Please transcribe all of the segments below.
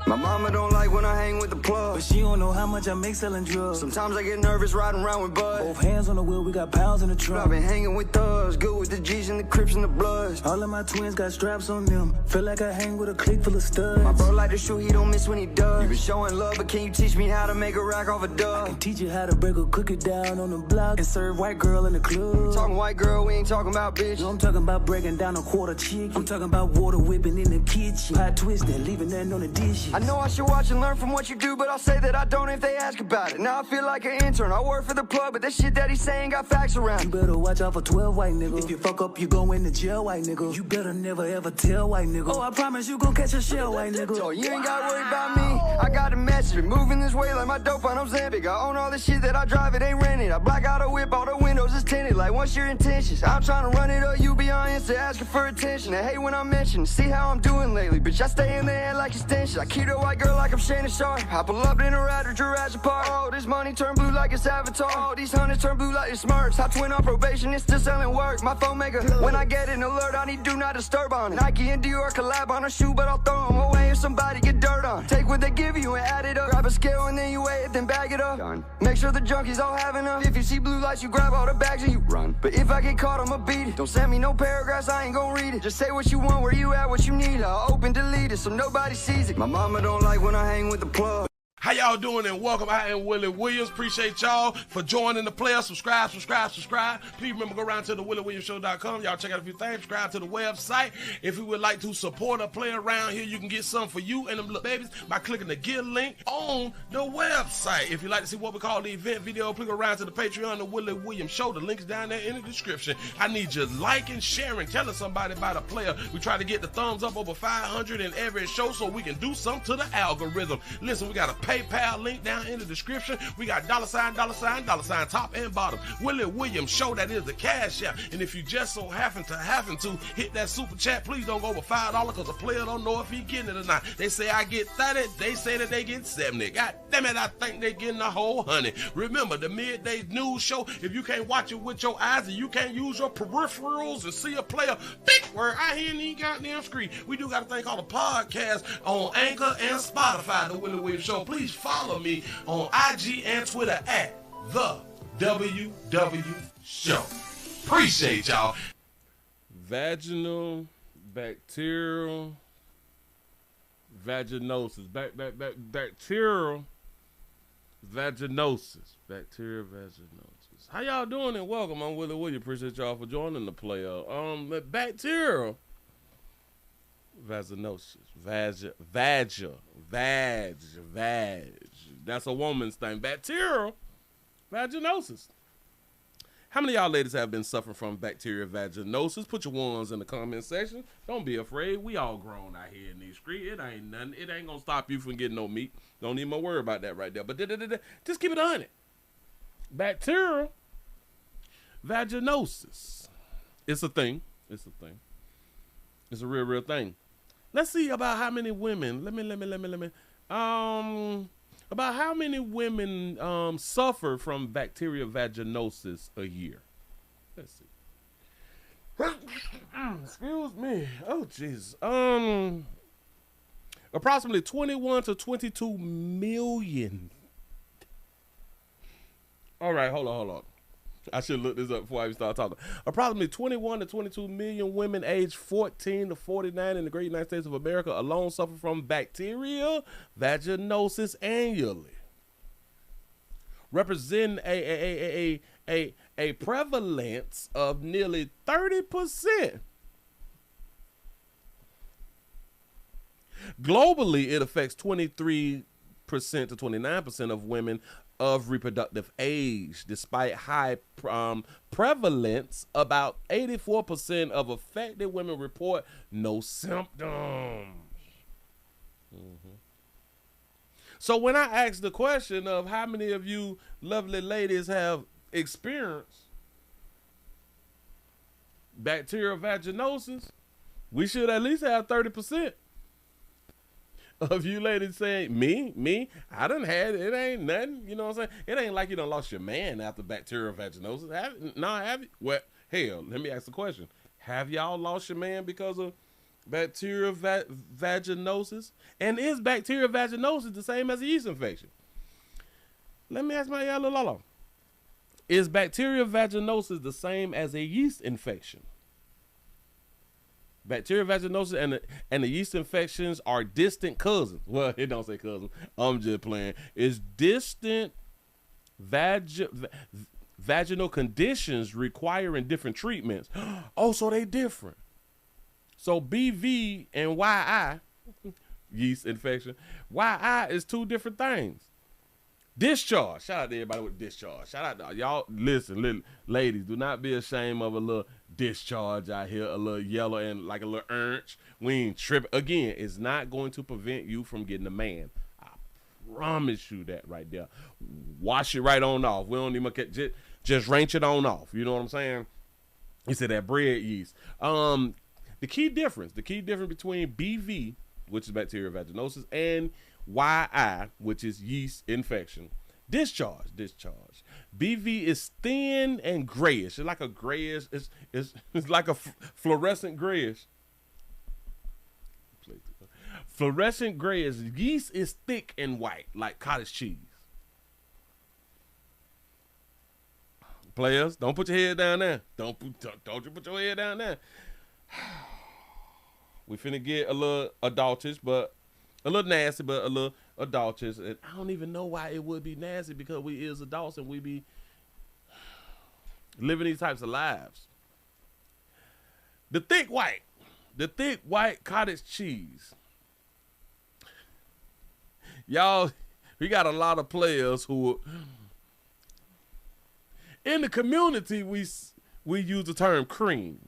My mama don't like when I hang with the plug, but she don't know how much I make selling drugs. Sometimes I get nervous riding around with Bud. Both hands on the wheel, we got pounds in the trunk. I've been hanging with thugs, good with the G's and the Crips and the Bloods. All of my twins got straps on them. Feel like I hang with a clique full of studs. My bro like to shoot, he don't miss when he does. You been showing love, but can you teach me how to make a rack off a dub? I can teach you how to break a cookie down on the block and serve white girl in the club. Talking white girl, we ain't talking about bitch. No, I'm talking about breaking down a quarter chicken. I'm talking about water whipping in the kitchen. Pie twisting, leaving nothing on the dishes. I know I should watch and learn from what you do, but I'll say that I don't if they ask about it. Now I feel like an intern. I work for the plug, but that shit that he's saying got facts around. You better watch out for 12 white niggas. If you fuck up, you go in the jail, white nigga. You better never ever tell white nigga. Oh, I promise you gon' catch a shell, white nigga. So you ain't gotta worry about me. I got a message. Been moving this way like my dope on Ozempic. I own all the shit that I drive, it ain't rented. I black out a whip, all the windows is tinted. Like, what's your intentions? I'm trying to run it up, you be on Insta asking for attention. I hate when I'm mentioned. See how I'm doing lately, bitch. I stay in the head like extension. I keep a white girl like I'm Shannon Sharp. I pull up in a rat or Jurassic Park. Oh, this money turn blue like it's Avatar. Oh, these hundreds turn blue like it's Smurfs. I twin on probation, it's still selling work. My phone maker, when I get an alert, I need do not disturb on it. Nike and Dior collab on a shoe, but I'll throw them away if somebody get dirt on. Take what they give you and add it up. Grab a scale and then you weigh it, then bag it up. Done. Make sure the junkies all have enough. If you see blue lights, you grab all the bags and you run. But if I get caught, I'ma beat it. Don't send me no paragraphs, I ain't gon' read it. Just say what you want, where you at, what you need. I'll open, delete it so nobody sees it. My mama don't like when I hang with the plug. How y'all doing and welcome. I am Willie Williams. Appreciate y'all for joining the player. Subscribe. Please remember, go around to the WillieWilliamsShow.com. Y'all check out a few things. Subscribe to the website. If you would like to support a player around here, you can get some for you and them little babies by clicking the Give link on the website. If you'd like to see what we call the event video, please go around to the Patreon, the Willie Williams Show. The link's down there in the description. I need you liking, sharing, telling somebody about a player. We try to get the thumbs up over 500 in every show so we can do something to the algorithm. Listen, we got a PayPal link down in the description. We got $sign, top and bottom. Willie Williams Show, that is the cash app. And if you just so happen to hit that super chat, please don't go over $5 because a player don't know if he getting it or not. They say I get 30, they say that they get 70. God damn it, I think they getting a whole 100. Remember, the midday news show, if you can't watch it with your eyes and you can't use your peripherals and see a player, think where I hear any goddamn screen. We do got a thing called a podcast on Anchor and Spotify, the Willie Williams Show. Please follow me on IG and Twitter at the WW Show. Appreciate y'all. Vaginal, bacterial, vaginosis. Bacterial vaginosis. Bacterial vaginosis. How y'all doing and welcome. I'm Willie Williams. Appreciate y'all for joining the player. Bacterial vaginosis. Vag. That's a woman's thing. Bacterial vaginosis. How many of y'all ladies have been suffering from bacterial vaginosis? Put your ones in the comment section. Don't be afraid. We all grown out here in these streets. It ain't nothing. It ain't gonna stop you from getting no meat. Don't even worry about that right there. But just keep it 100. Bacterial vaginosis. It's a thing. It's a real thing. Let's see about how many women. About how many women suffer from bacterial vaginosis a year? Let's see. Excuse me. Oh, Jesus. Approximately 21 to 22 million. All right, hold on. I should look this up before I even start talking. Approximately 21 to 22 million women aged 14 to 49 in the great United States of America alone suffer from bacterial vaginosis annually, representing a prevalence of nearly 30%. Globally, it affects 23% to 29% of women of reproductive age. Despite high prevalence, about 84% of affected women report no symptoms. So when I ask the question of how many of you lovely ladies have experienced bacterial vaginosis, we should at least have 30% of you ladies saying, me, I done had it. It ain't nothing. You know what I'm saying? It ain't like you done lost your man after bacterial vaginosis. Have you? Well, hell, let me ask the question. Have y'all lost your man because of Bacterial vaginosis. And is bacterial vaginosis the same as a yeast infection? Let me ask my yellow lolo. Is bacterial vaginosis the same as a yeast infection? Bacterial vaginosis and the yeast infections are distant cousins. Well, it don't say cousins. I'm just playing. It's distant vaginal conditions requiring different treatments. Oh, so they different. So BV and YI, yeast infection, YI is two different things. Discharge. Shout out to everybody with discharge. Shout out to y'all. Listen, ladies, do not be ashamed of a little discharge out here, a little yellow and like a little orange. We ain't tripping. Again, it's not going to prevent you from getting a man. I promise you that right there. Wash it right on off. We don't even just rinse it on off. You know what I'm saying? He said that bread yeast. The key difference between BV, which is bacterial vaginosis, and YI, which is yeast infection. Discharge. BV is thin and grayish. It's like a grayish. It's like a fluorescent grayish. Fluorescent grayish. Yeast is thick and white, like cottage cheese. Players, don't put your head down there. Don't you put your head down there. We finna get a little adultish, but a little nasty, but a little adultish. And I don't even know why it would be nasty, because we is adults and we be living these types of lives. The thick white cottage cheese. Y'all, we got a lot of players who, in the community, we use the term cream.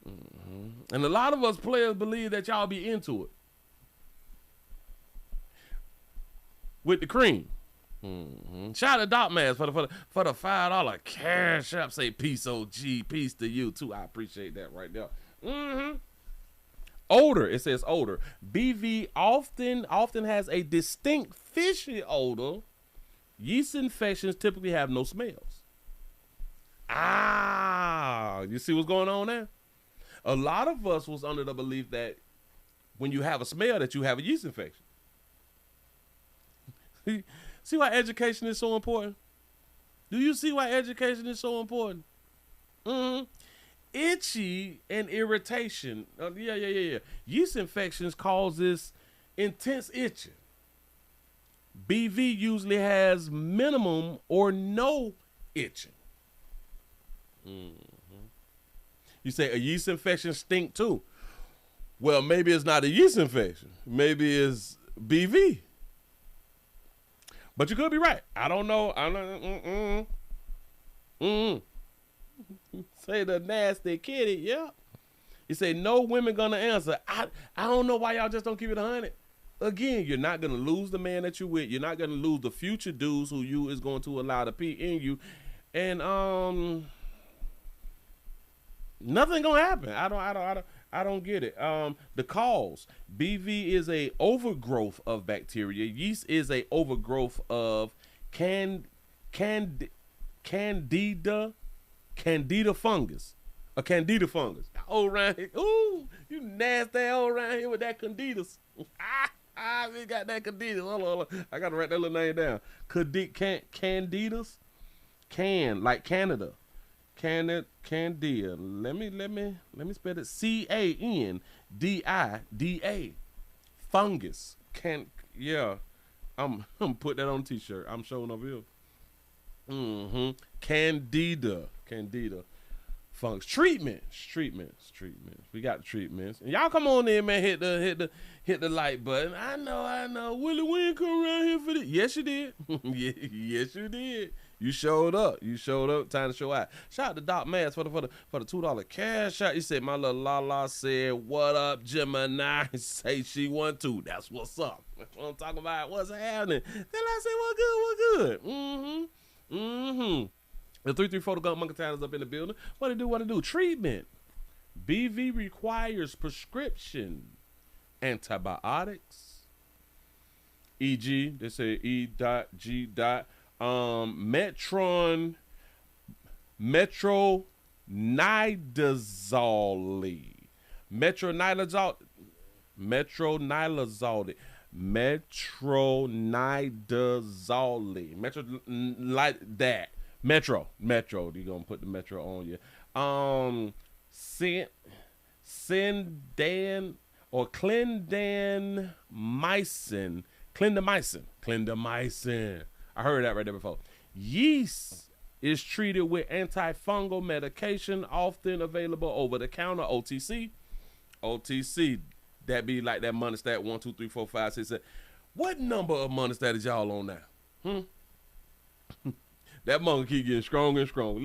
Mm-hmm. And a lot of us players believe that y'all be into it with the cream. Mm-hmm. Shout out to Doc Mass for the $5 cash app. Say peace, OG, peace to you too. I appreciate that right there. Mm-hmm. Odor. It says odor. BV often has a distinct fishy odor. Yeast infections typically have no smells. You see what's going on there? A lot of us was under the belief that when you have a smell that you have a yeast infection. See why education is so important? Do you see why education is so important? Mm-hmm. Itchy and irritation. Yeah. Yeast infections causes intense itching. BV usually has minimum or no itching. Mm-hmm. You say a yeast infection stink too. Well, maybe it's not a yeast infection. Maybe it's BV. But you could be right. I don't know. Say the nasty kitty. Yeah. You say no women gonna answer. I don't know why y'all just don't keep it 100. Again, you're not gonna lose the man that you with. You're not gonna lose the future dudes who you is going to allow to pee in you, and nothing gonna happen. I don't get it. The cause. BV is a overgrowth of bacteria. Yeast is a overgrowth of candida fungus. A candida fungus. Old around here. Ooh, you nasty old around here with that candidas. We got that candidas. Hold on. I gotta write that little name down. Candidas. Like Canada. Candida. Let me spell it. CANDIDA. Fungus. I'm put that on a t-shirt. I'm showing up here. Mm-hmm. Candida. Fungus. Treatments. We got treatments. And y'all come on in, man. Hit the like button. I know. Willie, we ain't come around here for this. Yes, you did. Yes, you did. You showed up. Time to show out. Shout out to Doc Mass for the $2 cash out. He said, my little Lala said, what up, Gemini? Say she won too. That's what's up. That's what I'm talking about. What's happening? Then I said, what good? Mm-hmm. The 334 Gun Monkey Town is up in the building. What it do? Treatment. BV requires prescription antibiotics. E.g., they say E.G. Metronidazole metronidazole. Metronidazole. Metronidazole. Like that. Metro. You're gonna put the metro on you. Clendan or clindamycin. Clindamycin. I heard that right there before. Yeast is treated with antifungal medication, often available over the counter, OTC. OTC, that be like that Molester 1, 2, 3, 4, 5, 6, 7. What number of Molester is y'all on now? That monkey keep getting stronger and stronger.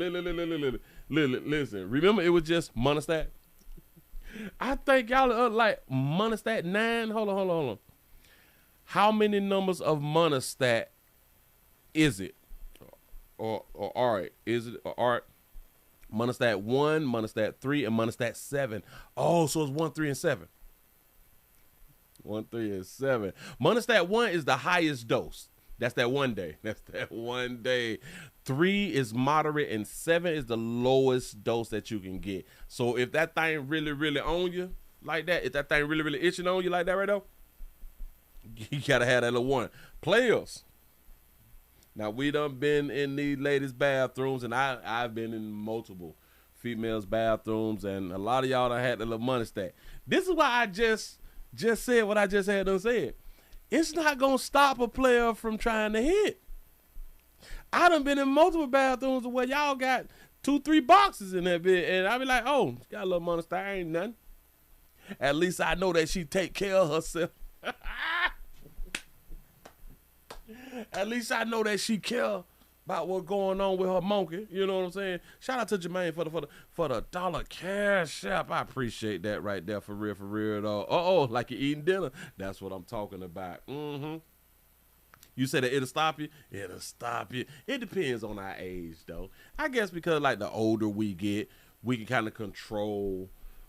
Listen, remember it was just Molester? I think y'all are like Molester 9. Hold on. How many numbers of Molester is it? Or all right, is it all right? Molester 1, Molester 3, and Molester 7. Oh, so it's 1, 3, and 7. 1, 3, and 7. Molester 1 is the highest dose. That's that 1 day. 3 is moderate, and 7 is the lowest dose that you can get. So if that thing really on you like that, if that thing really itching on you like that right now, you gotta have that little 1. Players. Now, we done been in these ladies' bathrooms, and I've been in multiple females' bathrooms, and a lot of y'all done had the little Molester. This is why I just said what I just had done said. It's not going to stop a player from trying to hit. I done been in multiple bathrooms where y'all got 2, 3 boxes in that bit, and I be like, oh, got a little Molester, ain't nothing. At least I know that she take care of herself. At least I know that she care about what's going on with her monkey. You know what I'm saying? Shout out to Jermaine for the $1 cash app. I appreciate that right there, for real though. Like you're eating dinner. That's what I'm talking about. You said that it'll stop you? It'll stop you. It depends on our age though. I guess because like the older we get, we can kind of control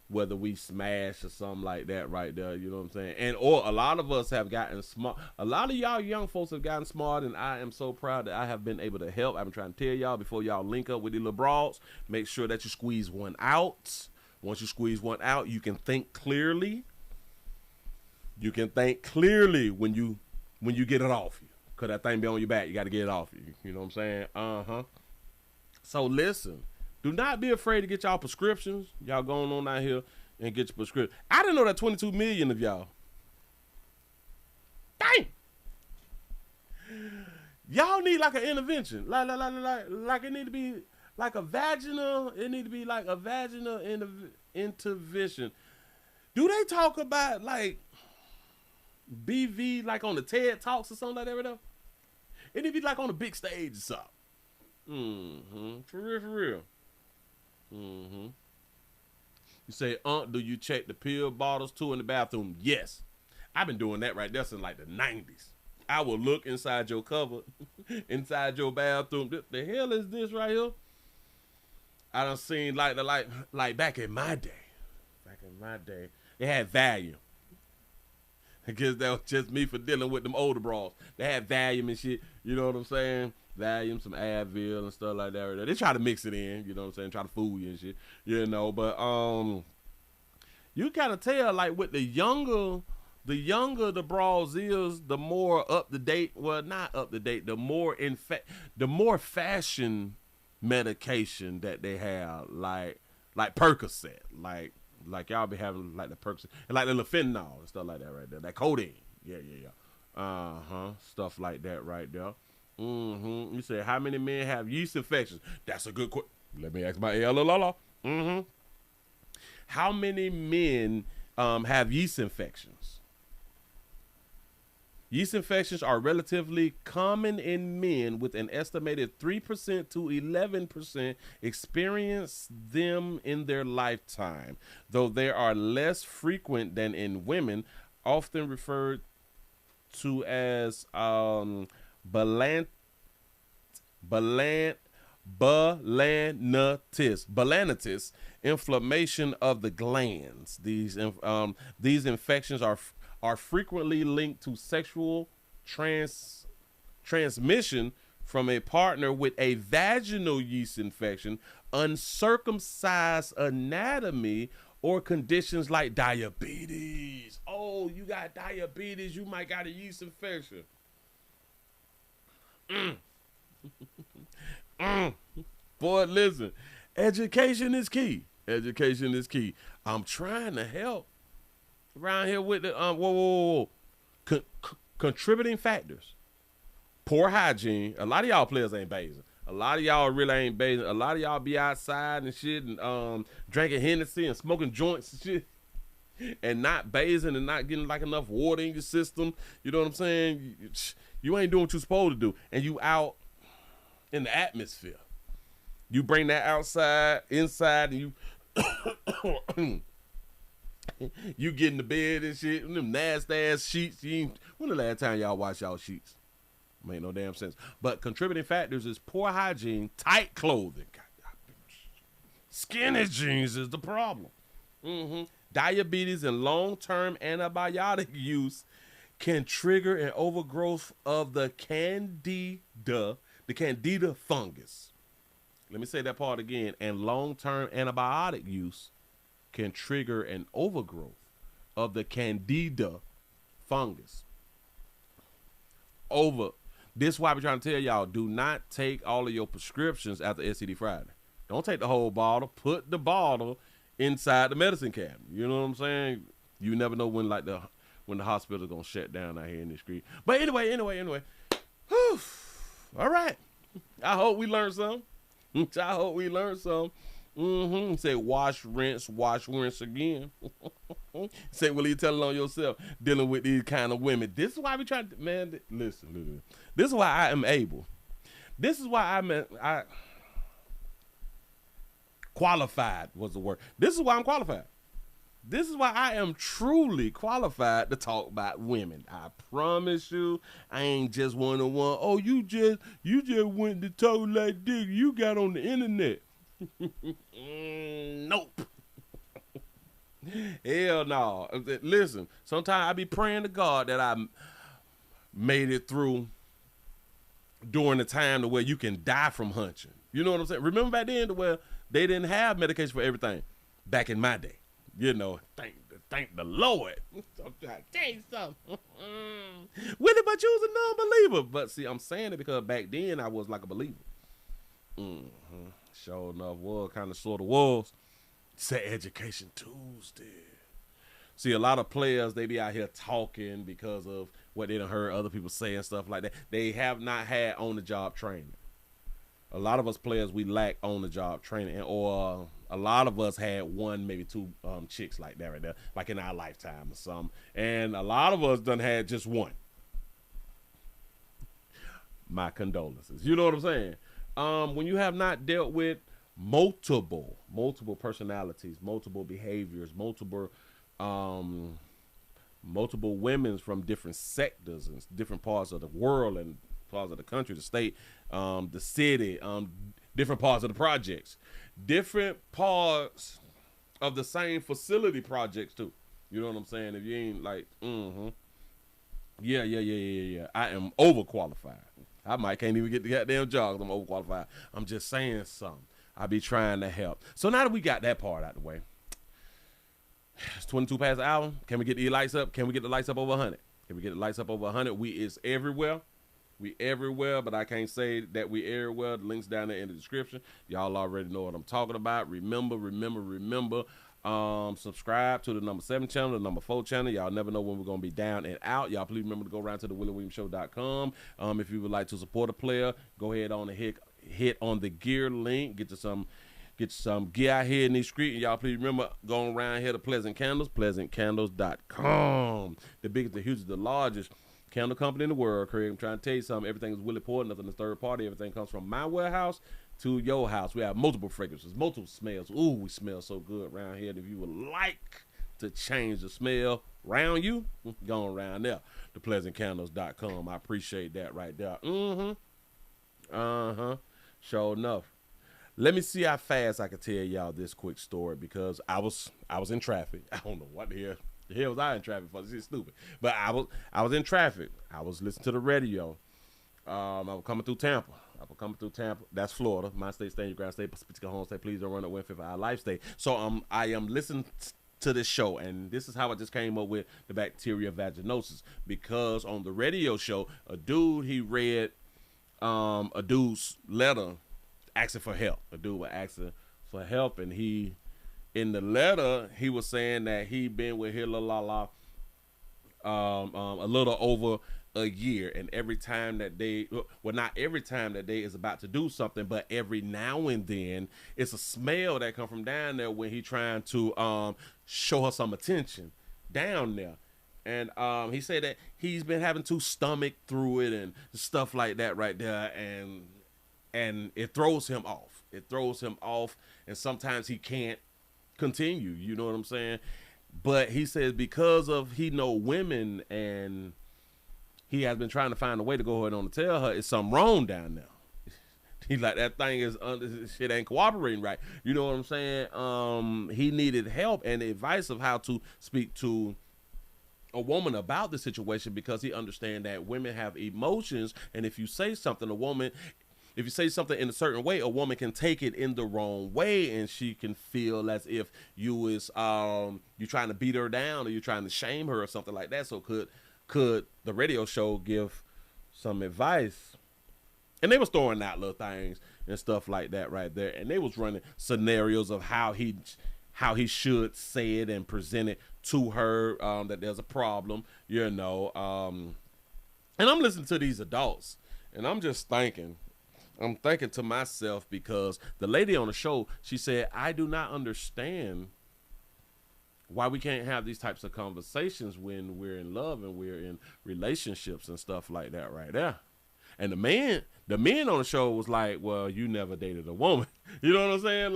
whether we smash or something like that right there, you know what I'm saying? And or a lot of us have gotten smart. A lot of y'all young folks have gotten smart, and I am so proud that I have been able to help. I've been trying to tell y'all before y'all link up with the little broads, make sure that you squeeze one out. Once you squeeze one out, you can think clearly. You can think clearly when you get it off you. Because that thing be on your back, you got to get it off you. You know what I'm saying? So listen. Do not be afraid to get y'all prescriptions. Y'all going on out here and get your prescription. I didn't know that 22 million of y'all. Dang. Y'all need like an intervention. Like it need to be like a vaginal. It need to be like a vaginal intervention. Do they talk about like BV like on the TED Talks or something like that right now? It need to be like on the big stage or something. For real. You say, do you check the pill bottles too in the bathroom? Yes. I've been doing that right there since like the 90s. I will look inside your cupboard, inside your bathroom. The hell is this right here? I done seen like back in my day. They had Valium. I guess that was just me for dealing with them older bras. They had Valium and shit. You know what I'm saying? Valium, some Advil and stuff like that. They try to mix it in, you know what I'm saying? Try to fool you and shit, you know. But you kind of tell like with the younger the bras is, the more up to date. Well, not up to date. The more fashion medication that they have, like Percocet, like y'all be having like the Percocet and like the fentanyl and stuff like that right there. That codeine, yeah. Stuff like that right there. You said, how many men have yeast infections? That's a good question. Let me ask my LLL. How many men have yeast infections? Yeast infections are relatively common in men, with an estimated 3% to 11% experience them in their lifetime, though they are less frequent than in women, often referred to as balanitis, inflammation of the glands. These infections are frequently linked to sexual transmission from a partner with a vaginal yeast infection, uncircumcised anatomy, or conditions like diabetes. Oh, you got diabetes, you might got a yeast infection. Boy, listen, education is key. Education is key. I'm trying to help around here with the contributing factors. Poor hygiene. A lot of y'all players ain't bathing. A lot of y'all really ain't bathing. A lot of y'all be outside and shit and drinking Hennessy and smoking joints and shit and not bathing and not getting like enough water in your system. You know what I'm saying? You ain't doing what you're supposed to do. And you out in the atmosphere. You bring that inside, and you get in the bed and shit, and them nasty ass sheets. When the last time y'all washed y'all sheets? Make no damn sense. But contributing factors is poor hygiene, tight clothing. Skinny jeans is the problem. Diabetes and long-term antibiotic use can trigger an overgrowth of the candida fungus. Let me say that part again. And long-term antibiotic use can trigger an overgrowth of the candida fungus. This is why we're trying to tell y'all, do not take all of your prescriptions after STD Friday. Don't take the whole bottle. Put the bottle inside the medicine cabinet. You know what I'm saying? You never know when the hospital's gonna shut down out here in the street. But anyway. Whew. All right. I hope we learned something. Say wash, rinse again. Say, Willie, you telling on yourself dealing with these kind of women. This is why we try to, man, listen. This is why I am able. This is why I qualified was the word. This is why I'm qualified. This is why I am truly qualified to talk about women. I promise you, I ain't just one-on-one. Oh, you just went to talk like this. You got on the internet. Nope. Hell no. Listen, sometimes I be praying to God that I made it through during the time to where you can die from hunching. You know what I'm saying? Remember back then to where they didn't have medication for everything back in my day. You know, thank the Lord. I'm trying to tell you something. Willie, but you was a non-believer. But see, I'm saying it because back then I was like a believer. Sure enough, sort of was. Say Education Tuesday. See, a lot of players, they be out here talking because of what they done heard other people say and stuff like that. They have not had on-the-job training. A lot of us players, we lack on-the-job training, or a lot of us had one, maybe two chicks like that right there, like in our lifetime or something. And a lot of us done had just one. My condolences. You know what I'm saying? When you have not dealt with multiple personalities, multiple behaviors, multiple women from different sectors and different parts of the world and parts of the country, the state, the city, different parts of the projects, different parts of the same facility projects too. You know what I'm saying? If you ain't like, yeah. I am overqualified. I can't even get the goddamn job 'cause I'm overqualified. I'm just saying something. I be trying to help. So now that we got that part out the way, it's 22 past the hour. Can we get the lights up? Can we get the lights up over 100? Can we get the lights up over 100? We is everywhere. We everywhere, but I can't say that we everywhere. The link's down there in the description. Y'all already know what I'm talking about. Remember. Subscribe to the number 7 channel, the number 4 channel. Y'all never know when we're going to be down and out. Y'all please remember to go around to the WillieWilliamsShow.com. If you would like to support a player, go ahead on and hit on the gear link. Get you some gear out here in these streets. And y'all please remember going around here to Pleasant Candles, pleasantcandles.com. The biggest, the hugest, the largest candle company in the world, Craig. I'm trying to tell you something. Everything is Willie Porter, nothing is third party. Everything comes from my warehouse to your house. We have multiple fragrances, multiple smells. Ooh, we smell so good around here. And if you would like to change the smell around you, go around there to pleasantcandles.com. I appreciate that right there. Sure enough. Let me see how fast I can tell y'all this quick story because I was in traffic. I don't know what the hell was I in traffic for? This is stupid. But I was in traffic. I was listening to the radio. I was coming through Tampa. coming through Tampa. That's Florida. My state, stand your ground state, Pacific home state. Please don't run up Winfield for our life state. So I am listening to this show, and this is how I just came up with the bacteria vaginosis, because on the radio show, a dude, he read a dude's letter asking for help. A dude was asking for help, and he, in the letter, he was saying that he been with a little over a year, and every time that they, well, not every time that they is about to do something, but every now and then it's a smell that come from down there when he trying to show her some attention down there. And he said that he's been having to stomach through it and stuff like that right there, and it throws him off. It throws him off, and sometimes he can't continue, you know what I'm saying? But he says because of he know women, and he has been trying to find a way to go ahead on and tell her it's something wrong down there. He like, that thing is shit ain't cooperating right. You know what I'm saying? He needed help and advice of how to speak to a woman about the situation, because he understand that women have emotions, and if you say something, if you say something in a certain way, a woman can take it in the wrong way, and she can feel as if you is you trying to beat her down, or you trying to shame her or something like that. So could the radio show give some advice? And they was throwing out little things and stuff like that right there, and they was running scenarios of how he should say it and present it to her, that there's a problem, you know. And I'm listening to these adults, and I'm just thinking to myself, because the lady on the show, she said, I do not understand why we can't have these types of conversations when we're in love and we're in relationships and stuff like that right there. And the men on the show was like, well, you never dated a woman. You know what I'm saying?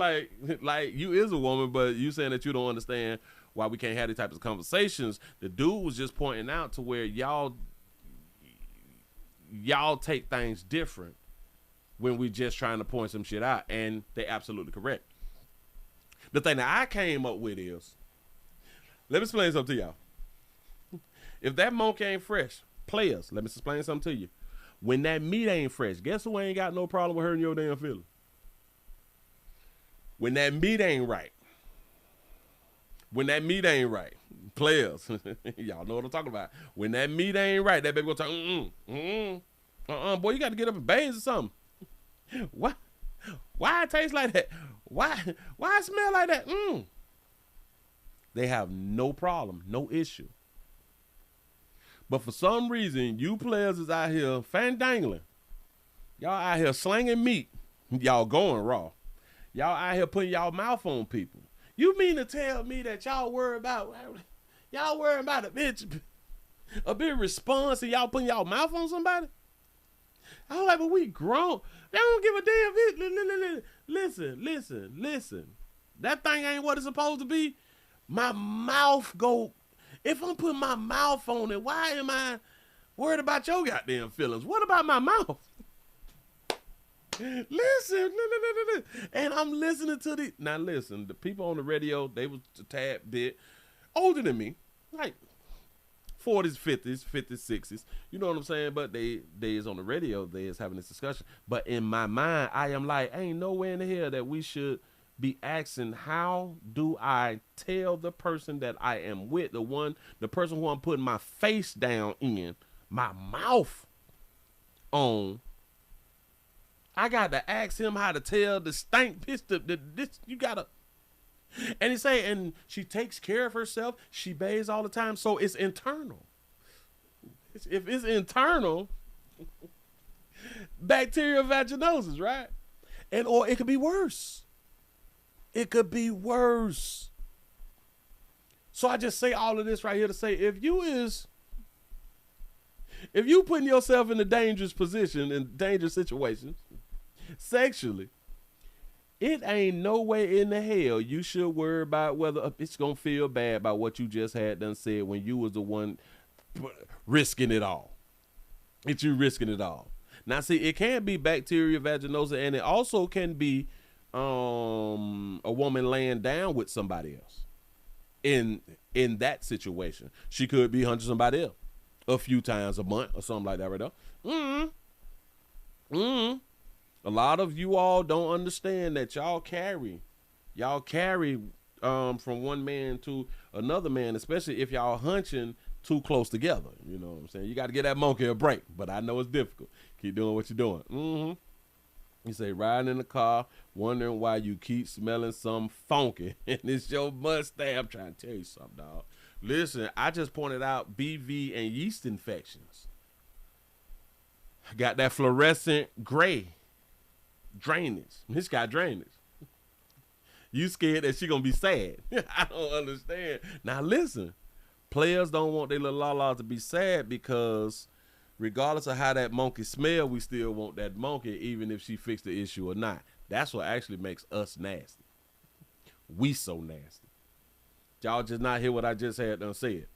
Like you is a woman, but you saying that you don't understand why we can't have these types of conversations. The dude was just pointing out to where y'all take things different when we just trying to point some shit out, and they absolutely correct. The thing that I came up with is, let me explain something to y'all. If that monkey ain't fresh, players, let me explain something to you. When that meat ain't fresh, guess who ain't got no problem with hurting your damn feelings? When that meat ain't right. When that meat ain't right, players, y'all know what I'm talking about. When that meat ain't right, that baby gonna talk, boy, you got to get up and bathe or something. Why it taste like that? Why it smell like that? They have no problem, no issue. But for some reason, you players is out here fandangling. Y'all out here slanging meat. Y'all going raw. Y'all out here putting y'all mouth on people. You mean to tell me that y'all worry about a bit response and y'all putting y'all mouth on somebody? I was like, but we grown. They don't give a damn. Listen. That thing ain't what it's supposed to be. My mouth go. If I'm putting my mouth on it, why am I worried about your goddamn feelings? What about my mouth? Listen. And I'm listening to the people on the radio, they was a tad bit older than me, like 40s, 50s, 60s. You know what I'm saying? But they is on the radio, they is having this discussion. But in my mind, I am like, ain't nowhere in the hell that we should be asking, how do I tell the person that I am with, the person who I'm putting my face down in, my mouth on, I got to ask him how to tell the stank piss, this, you got to. And he say, and she takes care of herself, she bathes all the time, so it's internal. If it's internal, bacterial vaginosis, right? Or it could be worse. It could be worse. So I just say all of this right here to say, if you putting yourself in a dangerous position, in dangerous situations, sexually, it ain't no way in the hell you should worry about whether it's going to feel bad about what you just had done said when you was the one risking it all. It's you risking it all. Now, see, it can be bacterial vaginosis, and it also can be a woman laying down with somebody else in that situation. She could be hunting somebody else a few times a month or something like that right there. A lot of you all don't understand that y'all carry from one man to another man, especially if y'all hunching too close together. You know what I'm saying? You got to get that monkey a break, but I know it's difficult. Keep doing what you're doing. You say, riding in the car, wondering why you keep smelling something funky, and it's your mustache. I'm trying to tell you something, dog. Listen, I just pointed out BV and yeast infections. I got that fluorescent gray drainage. This got drainage. You scared that she gonna be sad. I don't understand. Now listen, players don't want their little la-la to be sad because regardless of how that monkey smell, we still want that monkey even if she fixed the issue or not. That's what actually makes us nasty. We so nasty. Y'all just not hear what I just had done said.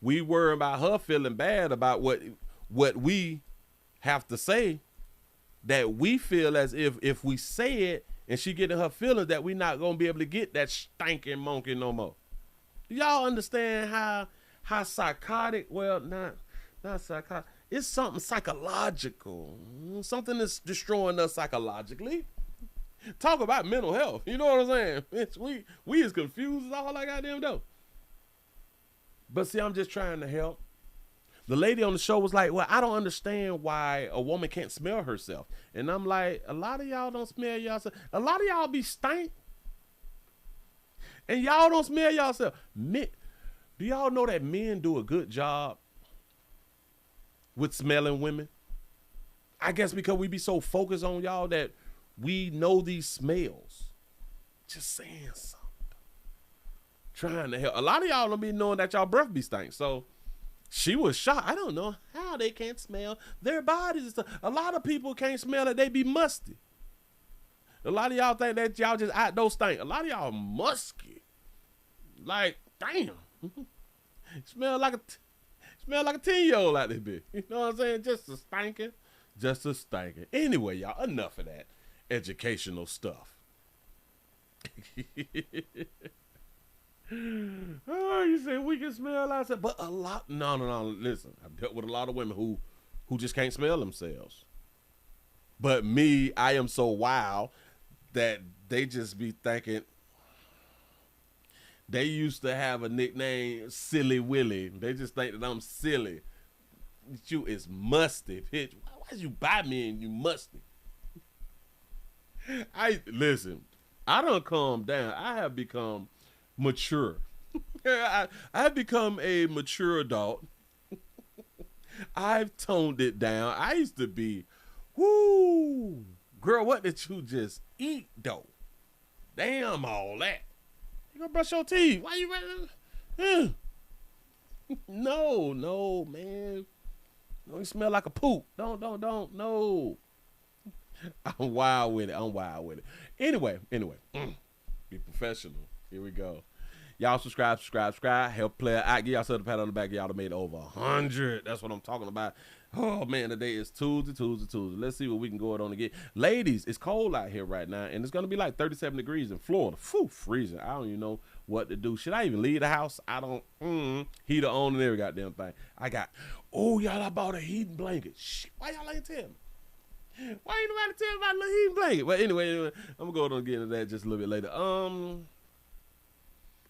We worry about her feeling bad about what we have to say, that we feel as if we say it and she getting her feelings that we not gonna be able to get that stinking monkey no more. Do y'all understand how psychotic? Well, not psychotic. It's something psychological. Something that's destroying us psychologically. Talk about mental health. You know what I'm saying? It's, we as confused as all I goddamn know. But see, I'm just trying to help. The lady on the show was like, well, I don't understand why a woman can't smell herself. And I'm like, a lot of y'all don't smell yourself. A lot of y'all be stank. And y'all don't smell yourself. Men, do y'all know that men do a good job with smelling women? I guess because we be so focused on y'all that we know these smells. Just saying something. Trying to help. A lot of y'all don't be knowing that y'all breath be stank. So she was shocked. I don't know how they can't smell their bodies and stuff. A lot of people can't smell it. They be musty. A lot of y'all think that y'all just out those stink. A lot of y'all musky. Like, damn. Smell like a 10-year-old out there, bitch. You know what I'm saying? Just a stinking. Just a stinking. Anyway, y'all, enough of that educational stuff. Oh, you say we can smell ourselves, but a lot. No. Listen, I've dealt with a lot of women who just can't smell themselves. But me, I am so wild that they just be thinking. They used to have a nickname, Silly Willie. They just think that I'm silly. You is musty, bitch. Why you buy me and you musty? Listen. I done calmed down. I have become mature. I've become a mature adult. I've toned it down. I used to be, whoo, girl, what did you just eat, though? Damn, all that. You gonna brush your teeth? Why you ready? No, man. Don't smell like a poop. Don't, no. I'm wild with it. Anyway. Be professional. Here we go. Y'all subscribe. Help player out. Give yourself a pat on the back. Y'all done made over 100. That's what I'm talking about. Oh, man, today is Tuesday. Let's see what we can go on again. Ladies, it's cold out here right now, and it's going to be like 37 degrees in Florida. Phew, freezing. I don't even know what to do. Should I even leave the house? I don't. Heater on and every goddamn thing. Y'all, I bought a heating blanket. Shit, why y'all ain't tell me? Why ain't nobody tell me about a little heating blanket? But anyway, I'm going to go on get into that just a little bit later.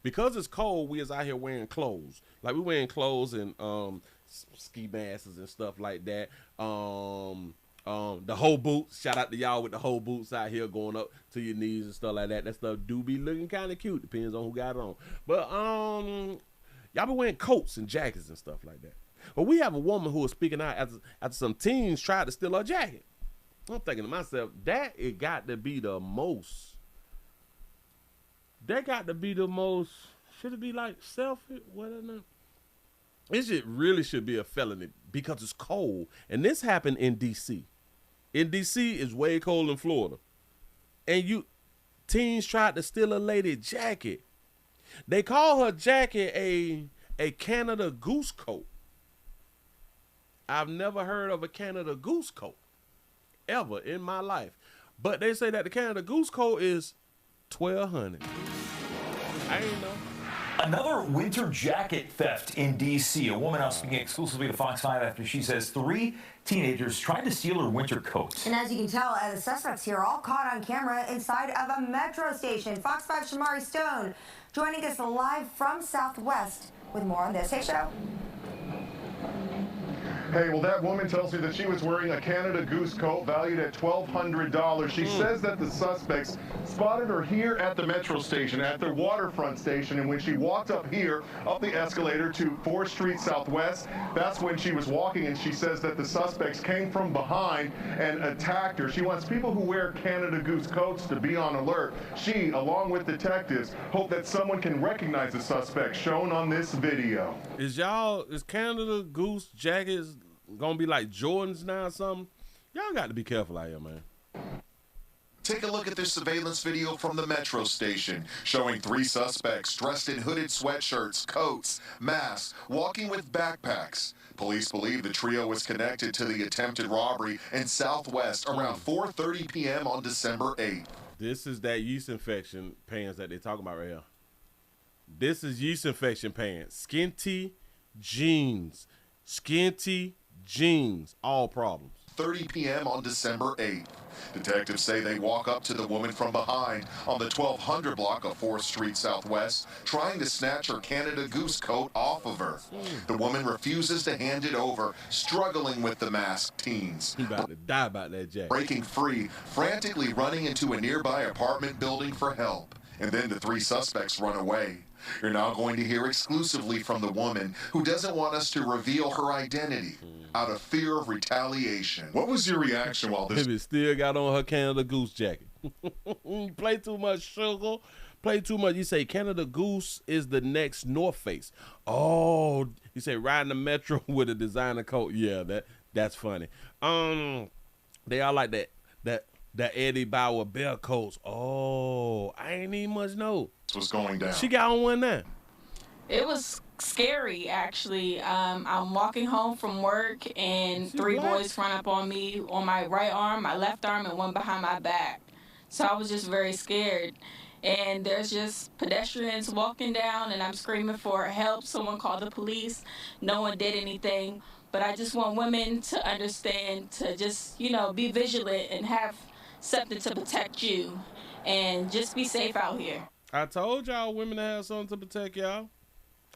Because it's cold, we is out here wearing clothes. Like, we wearing clothes and ski masks and stuff like that. The whole boots. Shout out to y'all with the whole boots out here going up to your knees and stuff like that. That stuff do be looking kind of cute. Depends on who got it on. But y'all be wearing coats and jackets and stuff like that. But we have a woman who was speaking out after some teens tried to steal her jacket. I'm thinking to myself, it got to be the most. That got to be the most. Should it be like selfish? Whatever. It really should be a felony because it's cold. And this happened in D.C. In D.C. it's way cold in Florida. And teens tried to steal a lady jacket. They call her jacket a Canada Goose coat. I've never heard of a Canada Goose coat ever in my life. But they say that the Canada Goose coat is $1,200. I ain't know. Another winter jacket theft in D.C. A woman now speaking exclusively to Fox 5 after she says 3 teenagers tried to steal her winter coats. And as you can tell, the suspects here are all caught on camera inside of a metro station. Fox 5 Shamari Stone joining us live from Southwest with more on this. Hey, Show. Hey, well, that woman tells me that she was wearing a Canada Goose coat valued at $1,200. She says that the suspects spotted her here at the metro station, at the waterfront station, and when she walked up here, up the escalator to 4th Street Southwest, that's when she was walking, and she says that the suspects came from behind and attacked her. She wants people who wear Canada Goose coats to be on alert. She, along with detectives, hope that someone can recognize the suspect shown on this video. Is Canada Goose jackets gonna be like Jordans now or something? Y'all got to be careful out here, man. Take a look at this surveillance video from the metro station showing 3 suspects dressed in hooded sweatshirts, coats, masks, walking with backpacks. Police believe the trio was connected to the attempted robbery in Southwest around 4:30 p.m. on December 8th. This is that yeast infection pants that they talking about right here. This is yeast infection pants. Skinty jeans. Skinty jeans. All problems. 30 p.m. on December 8th. Detectives say they walk up to the woman from behind on the 1200 block of 4th Street Southwest, trying to snatch her Canada Goose coat off of her. The woman refuses to hand it over, struggling with the masked teens. He about to die about that jacket. Breaking free, frantically running into a nearby apartment building for help. And then the 3 suspects run away. You're now going to hear exclusively from the woman who doesn't want us to reveal her identity out of fear of retaliation. What was your reaction while this... Baby still got on her Canada Goose jacket. You play too much, sugar. Play too much. You say Canada Goose is the next North Face. Oh, you say riding the metro with a designer coat. Yeah, that's funny. They all like that Eddie Bauer Bear coats. Oh, I ain't even much know. What's going down? She got on one now. It was scary, actually. I'm walking home from work, and 3 boys run up on me on my right arm, my left arm, and one behind my back. So I was just very scared. And there's just pedestrians walking down, and I'm screaming for help. Someone called the police. No one did anything. But I just want women to understand to just, be vigilant and have something to protect you. And just be safe out here. I told y'all women to have something to protect y'all.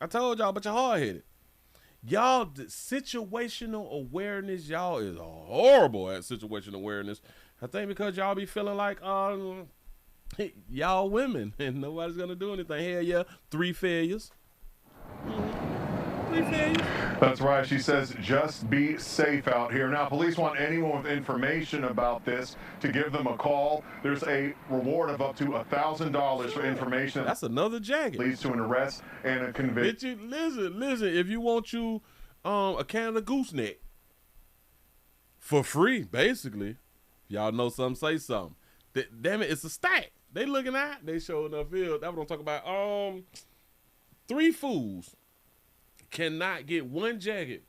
I told y'all, but you're hard-headed. Y'all, the situational awareness, y'all is horrible at situational awareness. I think because y'all be feeling like y'all women and nobody's going to do anything. Hell yeah, 3 failures. 3 failures. That's right. She says, just be safe out here. Now, police want anyone with information about this to give them a call. There's a reward of up to $1,000 for information. That's another jacket. Leads to an arrest and a conviction. Listen. If you want a Canada Goose neck for free, basically, y'all know something, say something. Damn it, it's a stack. They looking at. They showing up here. That's what I'm talking about. 3 fools cannot get 1 jacket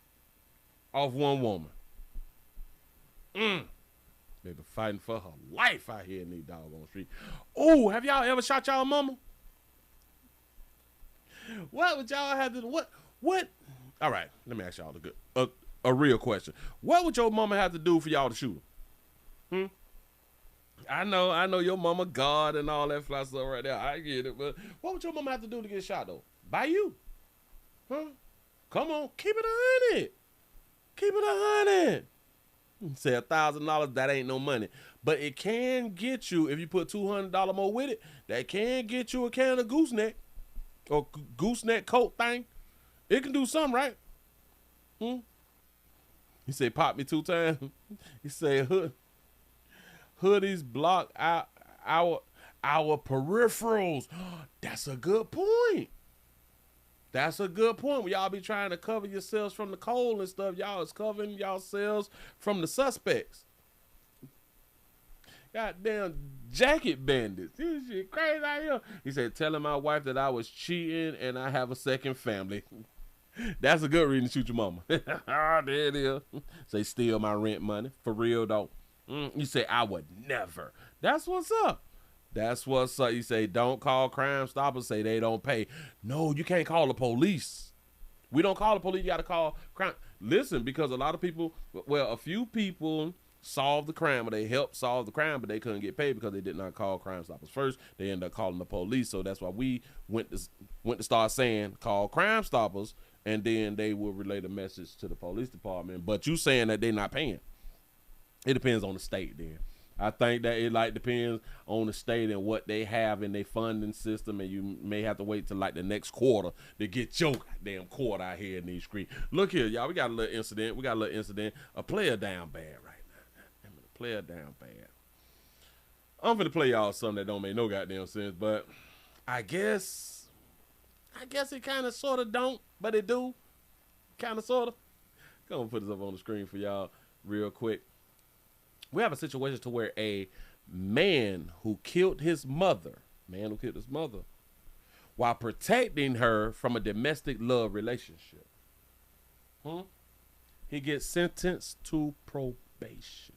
off 1 woman. They been fighting for her life out here in these doggone streets. Oh, have y'all ever shot y'all mama? What would y'all have to do? What? All right, let me ask y'all a real question. What would your mama have to do for y'all to shoot her? I know your mama God and all that fly stuff right there. I get it, but what would your mama have to do to get shot though? By you? Huh? Come on, keep it 100. Keep it 100. Say $1,000, that ain't no money. But it can get you, if you put $200 more with it, that can get you a Canada gooseneck or gooseneck coat thing. It can do something, right? He say, pop me 2 times. He say, hoodies block out our peripherals. That's a good point. That's a good point. When y'all be trying to cover yourselves from the cold and stuff, y'all is covering yourselves from the suspects. Goddamn jacket bandits. This shit crazy out here. He said, telling my wife that I was cheating and I have a second family. That's a good reason to shoot your mama. There it is. Say, steal my rent money. For real, though. You say, I would never. That's what's up. That's what's up. You say, don't call Crime Stoppers, say they don't pay. No, you can't call the police. We don't call the police. You got to call crime. Listen, because a lot of people, well, a few people solved the crime, or they helped solve the crime, but they couldn't get paid because they did not call Crime Stoppers first. They ended up calling the police. So that's why we went to start saying, call Crime Stoppers, and then they will relay the message to the police department. But you saying that they're not paying. It depends on the state then. I think that it like depends on the state and what they have in their funding system, and you may have to wait till like the next quarter to get your damn quarter out here in these streets. Look here, y'all, we got a little incident. A player down bad right now. A player down bad. I'm finna play y'all something that don't make no goddamn sense, but I guess it kind of sort of don't, but it do. Kind of sort of. Go and put this up on the screen for y'all real quick. We have a situation to where a man who killed his mother, while protecting her from a domestic love relationship, he gets sentenced to probation.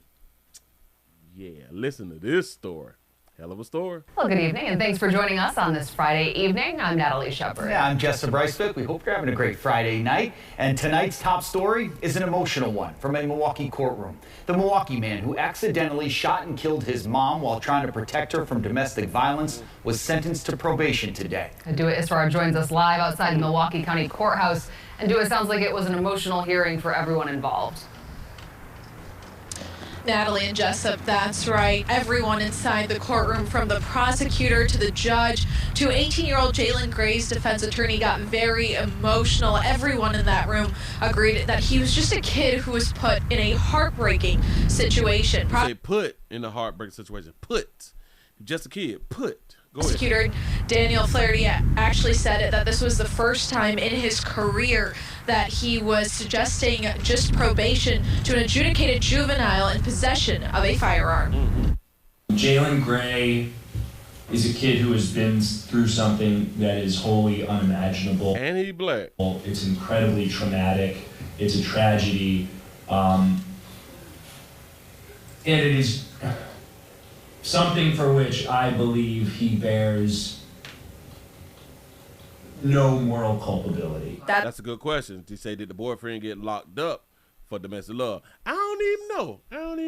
Yeah, listen to this story. Hell of a story. Well, good evening, and thanks for joining us on this Friday evening. I'm Natalie Shepard. Yeah, I'm Jessa Brycevick. We hope you're having a great Friday night. And tonight's top story is an emotional one from a Milwaukee courtroom. The Milwaukee man who accidentally shot and killed his mom while trying to protect her from domestic violence was sentenced to probation today. Dua Israr joins us live outside the Milwaukee County Courthouse. And Dua, sounds like it was an emotional hearing for everyone involved. Natalie and Jessup, that's right. Everyone inside the courtroom, from the prosecutor to the judge to 18-year-old Jalen Gray's defense attorney, got very emotional. Everyone in that room agreed that he was just a kid who was put in a heartbreaking situation. They put in a heartbreaking situation. Put. Just a kid. Put. Go ahead. Prosecutor Daniel Flaherty actually said that this was the first time in his career that he was suggesting just probation to an adjudicated juvenile in possession of a firearm. Jalen Gray is a kid who has been through something that is wholly unimaginable. And he black. It's incredibly traumatic. It's a tragedy. And it is something for which I believe he bears no moral culpability. That's a good question. To say, did the boyfriend get locked up for domestic love? I don't even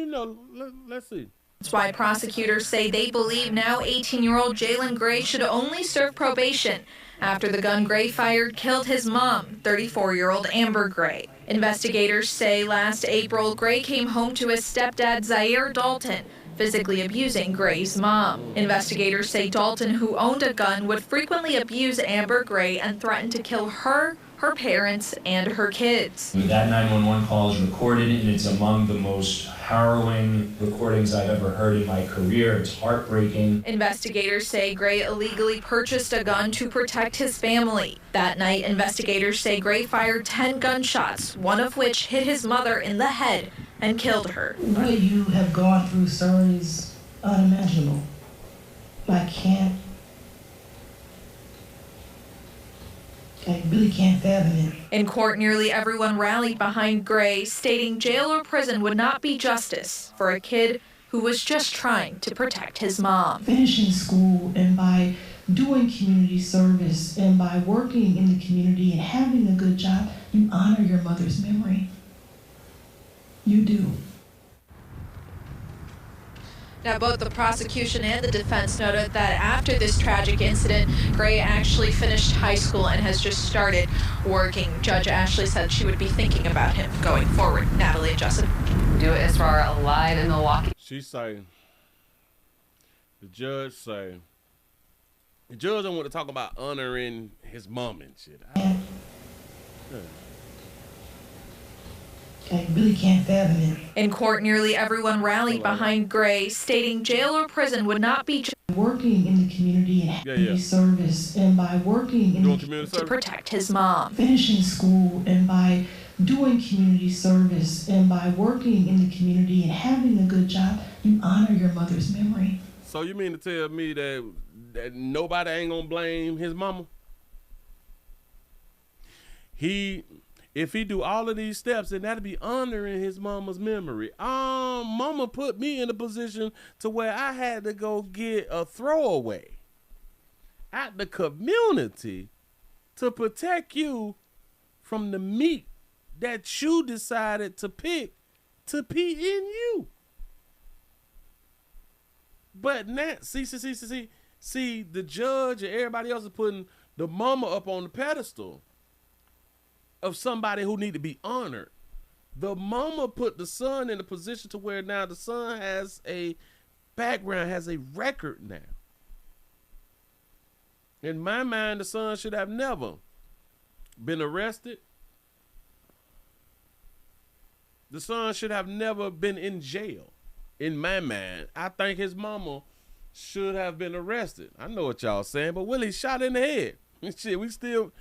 know. Let's see. That's why prosecutors say they believe now 18-year-old Jalen Gray should only serve probation after the gun Gray fired killed his mom, 34-year-old Amber Gray. Investigators say last April, Gray came home to his stepdad, Zaire Dalton, physically abusing Gray's mom. Investigators say Dalton, who owned a gun, would frequently abuse Amber Gray and threaten to kill her, her parents, and her kids. That 911 call is recorded, and it's among the most harrowing recordings I've ever heard in my career. It's heartbreaking. Investigators say Gray illegally purchased a gun to protect his family. That night, investigators say Gray fired 10 gunshots, one of which hit his mother in the head and killed her. What you have gone through, sir, is unimaginable. I really can't fathom it. In court, nearly everyone rallied behind Gray, stating jail or prison would not be justice for a kid who was just trying to protect his mom. Finishing school and by doing community service and by working in the community and having a good job, you honor your mother's memory. You do. Now, both the prosecution and the defense noted that after this tragic incident, Gray actually finished high school and has just started working. Judge Ashley said she would be thinking about him going forward. Natalie and Justin. Dua Israr live in Milwaukee. She's saying, the judge don't want to talk about honoring his mom and shit. I really can't fathom it. In court, nearly everyone rallied behind Gray, stating jail or prison would not be working in the community and community service, and by working in the community to protect his mom. Finishing school and by doing community service and by working in the community and having a good job, you honor your mother's memory. So you mean to tell me that nobody ain't gonna blame his mama? if he do all of these steps, then that'll be honoring his mama's memory. Mama put me in a position to where I had to go get a throwaway at the community to protect you from the meat that you decided to pick to pee in you. But now, see, the judge and everybody else is putting the mama up on the pedestal of somebody who need to be honored. The mama put the son in a position to where now the son has a background, has a record now. In my mind, the son should have never been arrested. The son should have never been in jail. In my mind, I think his mama should have been arrested. I know what y'all saying, but Willie shot in the head. Shit, we still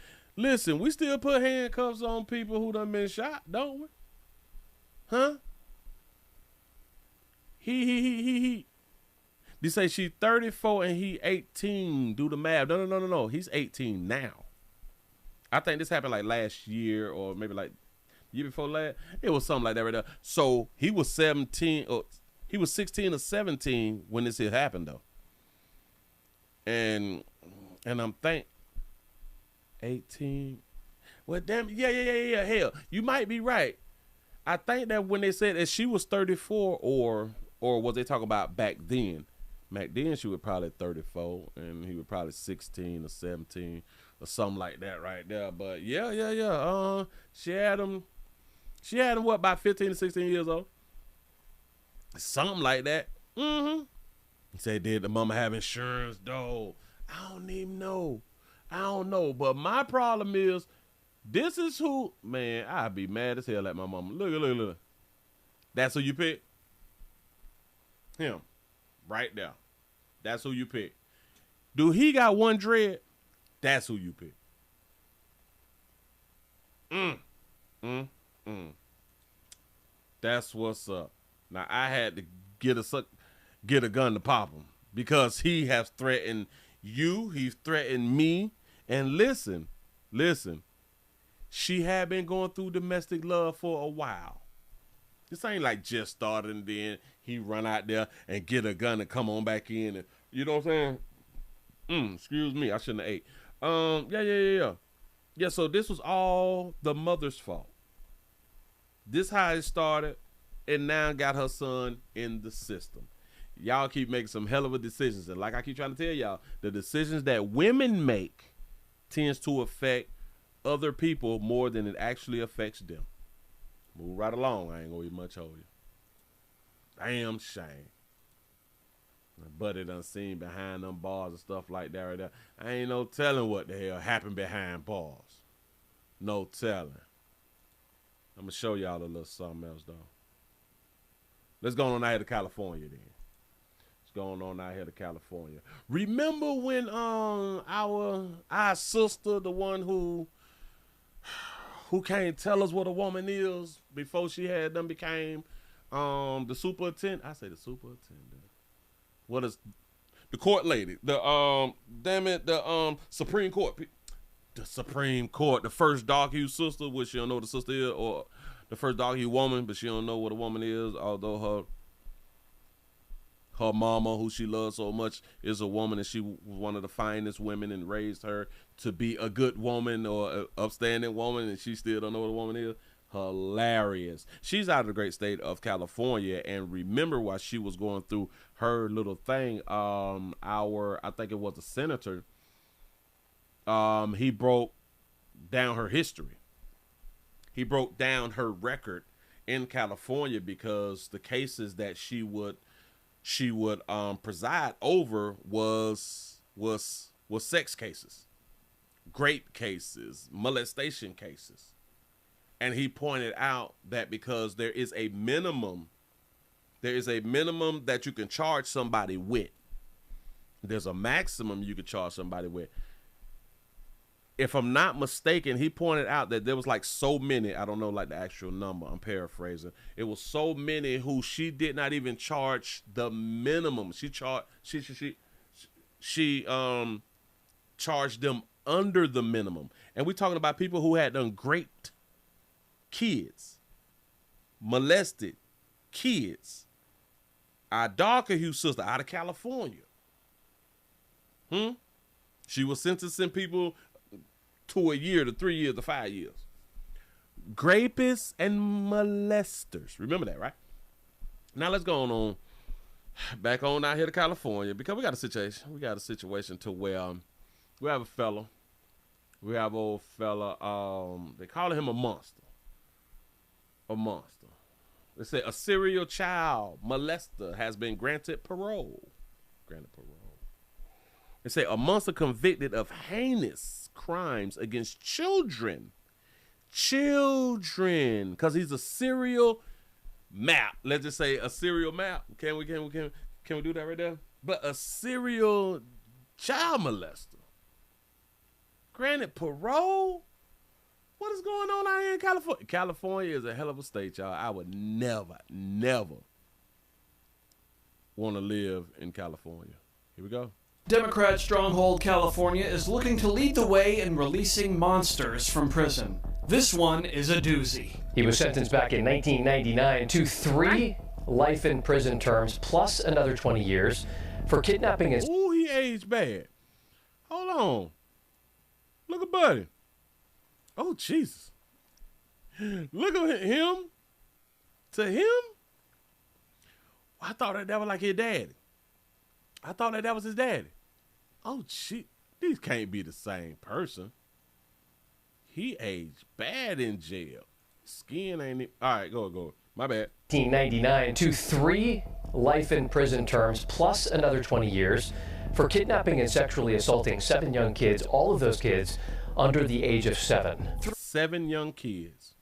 put handcuffs on people who done been shot, don't we? Huh? He. They say she 34 and he 18. Do the math. No. He's 18 now. I think this happened like last year or maybe like year before last. It was something like that right there. So he was 17 or he was 16 or 17 when this had happened though. And I'm think 18. Well, damn, yeah. Hell, you might be right. I think that when they said that she was 34 or was they talking about back then? Back then she was probably 34 and he was probably 16 or 17 or something like that right there. But yeah. She had him what, about 15 to 16 years old? Something like that. Mm-hmm. He said, did the mama have insurance though? I don't even know. I don't know. But my problem is, this is who, man, I'd be mad as hell at my mama. Look. That's who you pick? Him. Right there. That's who you pick. Do he got one dread? That's who you pick. That's what's up. Now, I had to get a gun to pop him because he has threatened you. He's threatened me. And listen. She had been going through domestic love for a while. This ain't like just started and then he run out there and get a gun and come on back in. And, you know what I'm saying? Excuse me. I shouldn't have ate. Yeah. Yeah, so this was all the mother's fault. This how it started, and now got her son in the system. Y'all keep making some hell of a decisions. And like I keep trying to tell y'all, the decisions that women make tends to affect other people more than it actually affects them. Move right along. I ain't gonna eat much of you. Damn shame. My buddy done seen behind them bars and stuff like that right there. I ain't no telling what the hell happened behind bars. No telling. I'm gonna show y'all a little something else though. Let's go on out here to California then. What's going on out here to California? Remember when our sister, the one who can't tell us what a woman is before she had them became the superintendent? I say the superintendent. What is the court lady? The Supreme Court. The Supreme Court. The first dark-hued sister, which she don't know what the sister is, or the first dark-hued woman, but she don't know what a woman is, although her mama, who she loves so much, is a woman, and she was one of the finest women and raised her to be a good woman or an upstanding woman, and she still don't know what a woman is. Hilarious. She's out of the great state of California, and remember while she was going through her little thing, I think it was a senator, he broke down her history. He broke down her record in California because the cases that she would preside over was sex cases, rape cases, molestation cases. And he pointed out that because there is a minimum that you can charge somebody with. There's a maximum you can charge somebody with. If I'm not mistaken, he pointed out that there was like so many, I don't know like the actual number, I'm paraphrasing. It was so many who she did not even charge the minimum. She charged them under the minimum. And we're talking about people who had done raped kids, molested kids. Our darker hue sister out of California. She was sentencing people to a year, to 3 years, to 5 years. Rapists and molesters. Remember that, right? Now let's go on back on out here to California, because we got a situation. We got a situation to where we have a fella. We have an old fella. They call him a monster. A monster. They say a serial child molester has been granted parole. They say a monster convicted of heinous crimes against children. Because he's a serial map. Let's just say a serial map. Can we do that right there? But a serial child molester. Granted parole? What is going on out here in California? California is a hell of a state, y'all. I would never want to live in California. Here we go. Democrat stronghold California is looking to lead the way in releasing monsters from prison. This one is a doozy. He was sentenced back in 1999 to 3 life in prison terms plus another 20 years for kidnapping and... Ooh, he aged bad. Hold on. Look at Buddy. Oh, Jesus. Look at him. To him? I thought that was like his daddy. I thought that was his daddy. Oh, shit. These can't be the same person. He aged bad in jail. Skin ain't it. All right, go. My bad. 1999 to 3 life in prison terms plus another 20 years for kidnapping and sexually assaulting 7 young kids, all of those kids under the age of 7. 7 young kids.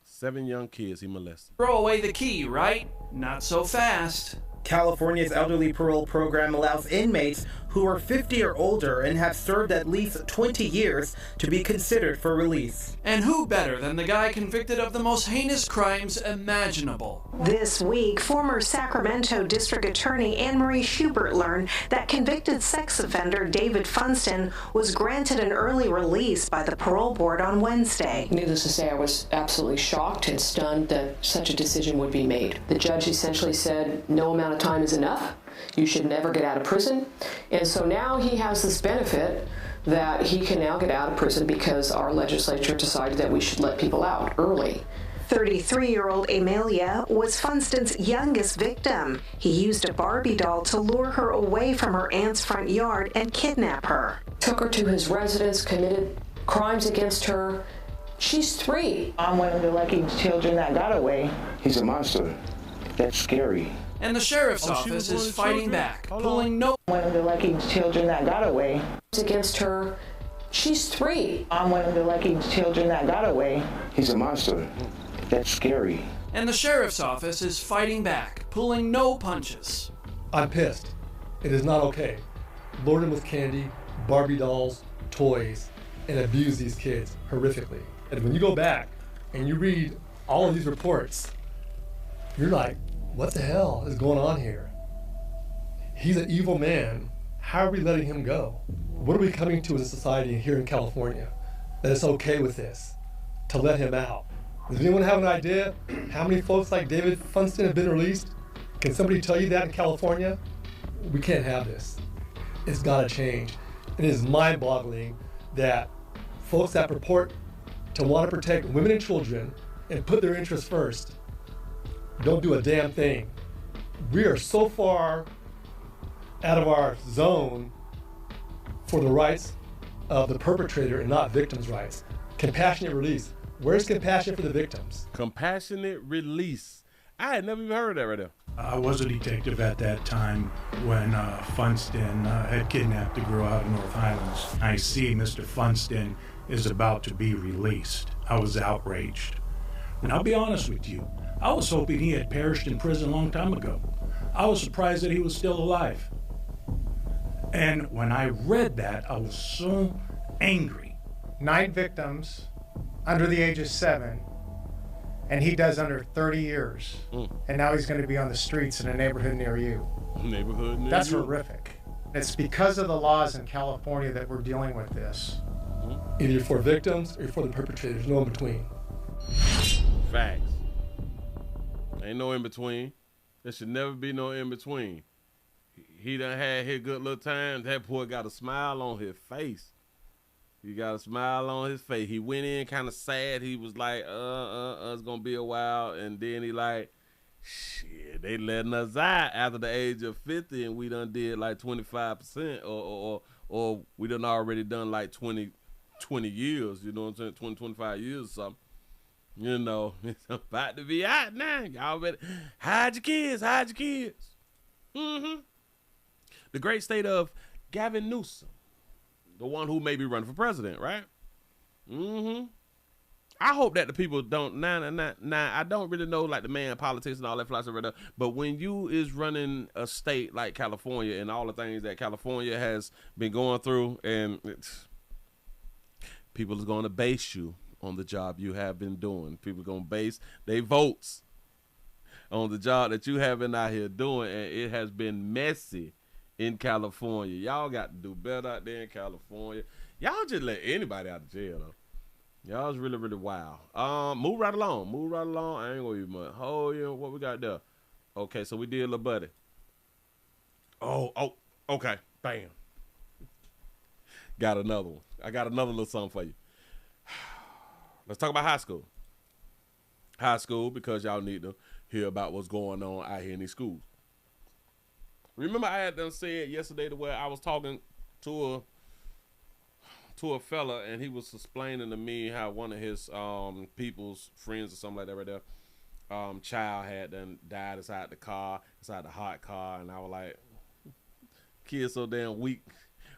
7 young kids he molested. Throw away the key, right? Not so fast. California's elderly parole program allows inmates who are 50 or older and have served at least 20 years to be considered for release. And who better than the guy convicted of the most heinous crimes imaginable? This week, former Sacramento District Attorney Anne Marie Schubert learned that convicted sex offender David Funston was granted an early release by the parole board on Wednesday. Needless to say, I was absolutely shocked and stunned that such a decision would be made. The judge essentially said no amount of time is enough. You should never get out of prison. And so now he has this benefit that he can now get out of prison because our legislature decided that we should let people out early. 33-year-old Amelia was Funston's youngest victim. He used a Barbie doll to lure her away from her aunt's front yard and kidnap her. Took her to his residence, committed crimes against her. She's 3. I'm one of the lucky children that got away. He's a monster. That's scary. And the sheriff's office is fighting back, pulling no... One of the lucky children that got away. Against her. She's 3. I'm one of the lucky children that got away. He's a monster. That's scary. And the sheriff's office is fighting back, pulling no punches. I'm pissed. It is not okay. Lure them with candy, Barbie dolls, toys, and abuse these kids horrifically. And when you go back and you read all of these reports, you're like, what the hell is going on here? He's an evil man. How are we letting him go? What are we coming to as a society here in California that it's okay with this, to let him out? Does anyone have an idea how many folks like David Funston have been released? Can somebody tell you that in California? We can't have this. It's gotta change. It is mind-boggling that folks that purport to want to protect women and children and put their interests first don't do a damn thing. We are so far out of our zone for the rights of the perpetrator and not victims' rights. Compassionate release. Where's compassion for the victims? Compassionate release. I had never even heard of that right there. I was a detective at that time when Funston had kidnapped the girl out of North Highlands. I see Mr. Funston is about to be released. I was outraged. And I'll be honest with you, I was hoping he had perished in prison a long time ago. I was surprised that he was still alive. And when I read that, I was so angry. 9 victims under the age of 7, and he does under 30 years. And now he's going to be on the streets in a neighborhood near you. That's horrific. It's because of the laws in California that we're dealing with this. Either you're for victims or you're for the perpetrators, no in between. Facts. Ain't no in between. There should never be no in between. He done had his good little time. That boy got a smile on his face. He got a smile on his face. He went in kind of sad. He was like, it's gonna be a while. And then he like, shit, they letting us out after the age of 50, and we done did like 25%, or we done already done like 20 years. You know what I'm saying? 20, 25 years or something. You know, it's about to be out now. Y'all better hide your kids. Hide your kids. Mm-hmm. The great state of Gavin Newsom, the one who may be running for president, right? Mm-hmm. I hope that the people don't. Nah. I don't really know like the man politics and all that fly stuff right there. But when you is running a state like California and all the things that California has been going through, and people is going to base you on the job you have been doing. People going to base their votes on the job that you have been out here doing, and it has been messy in California. Y'all got to do better out there in California. Y'all just let anybody out of jail, though. Y'all's really, really wild. Move right along. I ain't gonna eat much. Oh, yeah, what we got there? Okay, so we did Lil Buddy. Oh, okay. Bam. Got another one. I got another little something for you. Let's talk about high school. High school, because y'all need to hear about what's going on out here in these schools. Remember I had done said yesterday to where I was talking to a fella, and he was explaining to me how one of his people's friends or something like that right there, child had done died inside the hot car, and I was like, kids so damn weak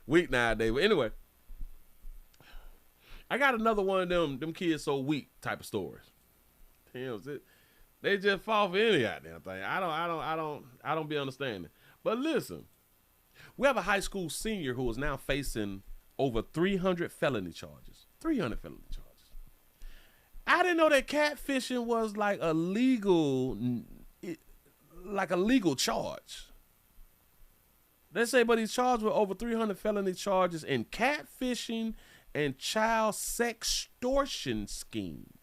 nowadays. But anyway, I got another one of them kids so weak type of stories. Damn, they just fall for any goddamn thing. I don't be understanding. But listen, we have a high school senior who is now facing over 300 felony charges. 300 felony charges. I didn't know that catfishing was like a legal charge. They say, but he's charged with over 300 felony charges in catfishing and child sextortion scheme.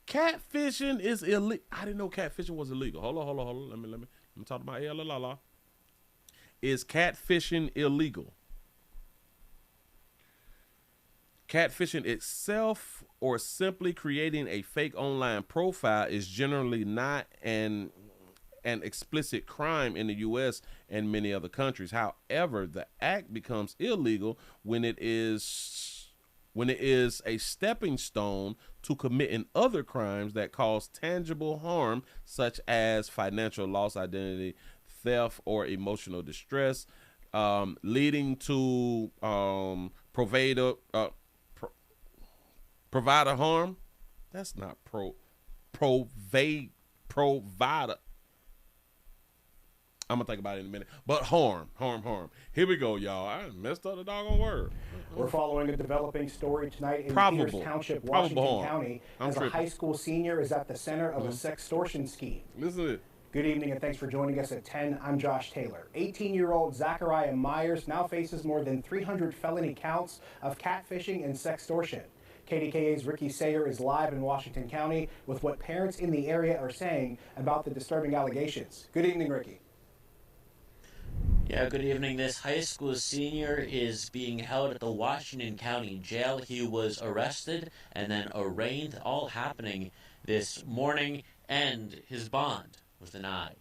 Catfishing is illegal. I didn't know catfishing was illegal. Hold on. Let me talk about la. Is catfishing illegal? Catfishing itself or simply creating a fake online profile is generally not an explicit crime in the U.S. and many other countries. However, the act becomes illegal when it is a stepping stone to committing other crimes that cause tangible harm, such as financial loss, identity theft, or emotional distress, leading to provider harm. That's not provider. I'm gonna think about it in a minute. But harm. Here we go, y'all. I messed up the doggone word. We're following a developing story tonight in Peters Township, Washington County, as a high school senior is at the center of a sextortion scheme. Listen to it. Good evening and thanks for joining us at 10. I'm Josh Taylor. 18-year-old Zachariah Myers now faces more than 300 felony counts of catfishing and sextortion. KDKA's Ricky Sayer is live in Washington County with what parents in the area are saying about the disturbing allegations. Good evening, Ricky. Yeah, good evening. This high school senior is being held at the Washington County Jail. He was arrested and then arraigned, all happening this morning, and his bond was denied.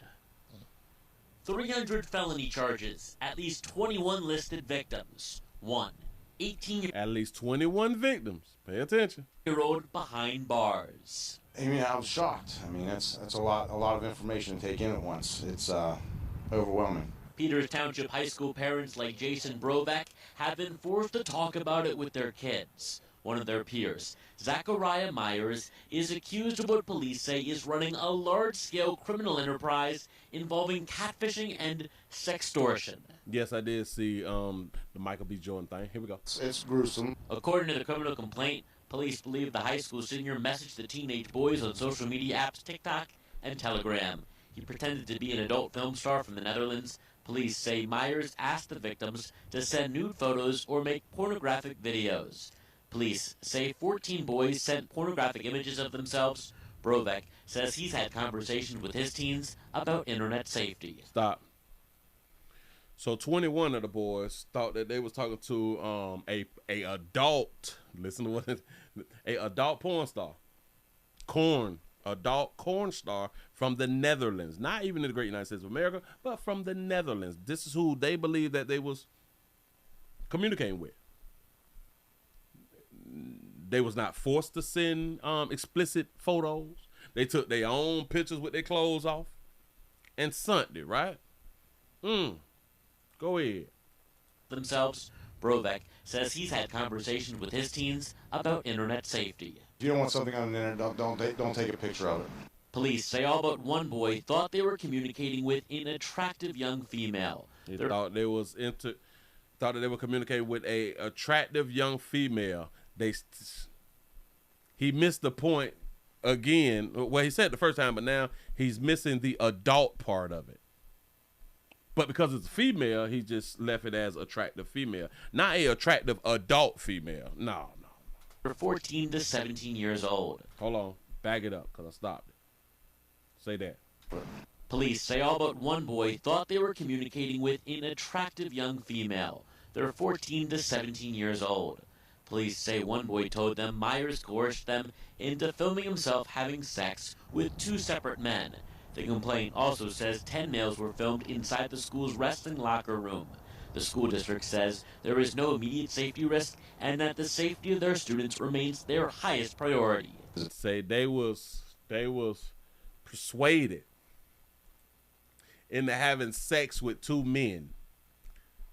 300 felony charges, at least 21 listed victims. 18-year-old. At least 21 victims. Pay attention. Year-old behind bars. I mean, I was shocked. I mean, that's a lot of information to take in at once. It's overwhelming. Peters Township High School parents like Jason Brovack have been forced to talk about it with their kids. One of their peers, Zachariah Myers, is accused of what police say is running a large-scale criminal enterprise involving catfishing and sextortion. Yes, I did see the Michael B. Jordan thing. Here we go. It's gruesome. According to the criminal complaint, police believe the high school senior messaged the teenage boys on social media apps TikTok and Telegram. He pretended to be an adult film star from the Netherlands. Police say Myers asked the victims to send nude photos or make pornographic videos. Police say 14 boys sent pornographic images of themselves. Brovek says he's had conversations with his teens about internet safety. Stop. So 21 of the boys thought that they was talking to a adult. Listen to what a adult porn star, adult corn star from the Netherlands, not even in the great United States of America, but from the Netherlands. This is who they believe that they was communicating with. They was not forced to send explicit photos. They took their own pictures with their clothes off and sent it, right? Go ahead. Themselves, Brovek says he's had conversations with his teens about internet safety. If you don't want something on the internet, don't take a picture of it. Police say all but one boy thought they were communicating with an attractive young female. They thought they were communicating with a attractive young female. He missed the point again. Well, he said it the first time, but now he's missing the adult part of it. But because it's a female, he just left it as attractive female, not a attractive adult female. No. They're 14 to 17 years old. Hold on, back it up, because I stopped it. Say that. Police say all but one boy thought they were communicating with an attractive young female. They're 14 to 17 years old. Police say one boy told them Myers coerced them into filming himself having sex with 2 separate men. The complaint also says 10 males were filmed inside the school's wrestling locker room. The school district says there is no immediate safety risk and that the safety of their students remains their highest priority. Say they was persuaded into having sex with 2 men.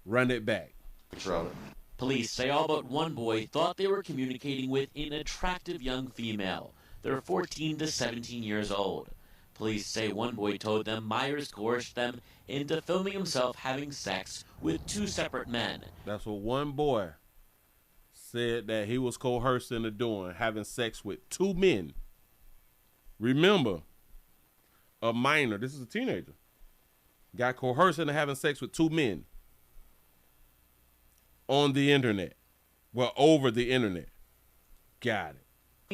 Run it back. Police say all but one boy thought they were communicating with an attractive young female. They're 14 to 17 years old. Police say one boy told them Myers coerced them into filming himself having sex with 2 separate men. That's what one boy said that he was coerced into doing, having sex with 2 men. Remember, a minor, this is a teenager, got coerced into having sex with 2 men on the internet. Well, over the internet. Got it.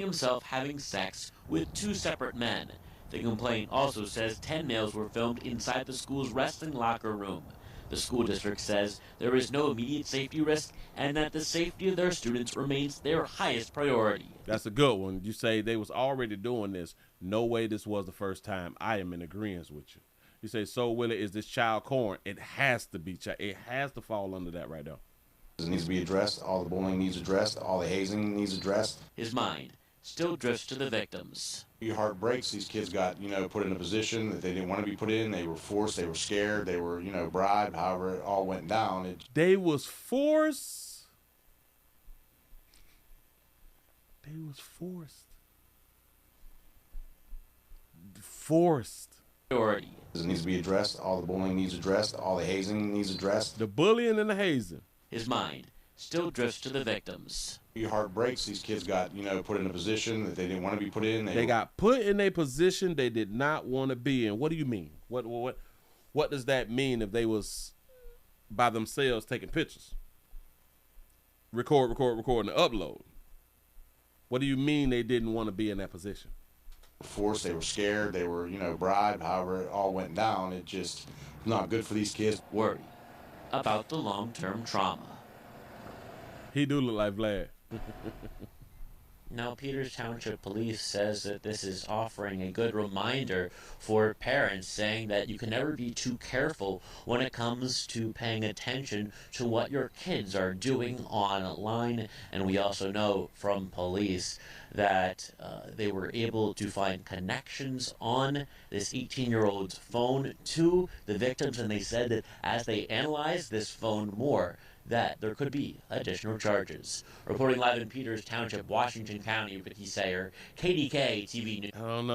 Himself having sex with 2 separate men. The complaint also says 10 males were filmed inside the school's wrestling locker room. The school district says there is no immediate safety risk and that the safety of their students remains their highest priority. That's a good one. You say they was already doing this. No way this was the first time. I am in agreement with you. You say, so Willie, is this child porn? It has to be. It has to fall under that right there. It needs to be addressed. All the bullying needs addressed. All the hazing needs addressed. His mind still drifts to the victims. Your heart breaks. These kids got, put in a position that they didn't want to be put in. They were forced. They were scared. They were, bribed. However, it all went down. They was forced. They was forced. It needs to be addressed. All the bullying needs addressed. All the hazing needs addressed. The bullying and the hazing. His mind still drifts to the victims. Your heart breaks. These kids got, put in a position that they didn't want to be put in. They got put in a position they did not want to be in. What do you mean? What does that mean if they was by themselves taking pictures? Record, and upload. What do you mean they didn't want to be in that position? Forced, they were scared, they were, bribed. However, it all went down. It just not good for these kids. Worry about the long-term trauma. He do look like Vlad. Now, Peters Township Police says that this is offering a good reminder for parents, saying that you can never be too careful when it comes to paying attention to what your kids are doing online. And we also know from police that they were able to find connections on this 18-year-old's phone to the victims, and they said that as they analyzed this phone more, that there could be additional charges. Reporting live in Peters Township, Washington County, Ricky Sayer, KDK TV News. I don't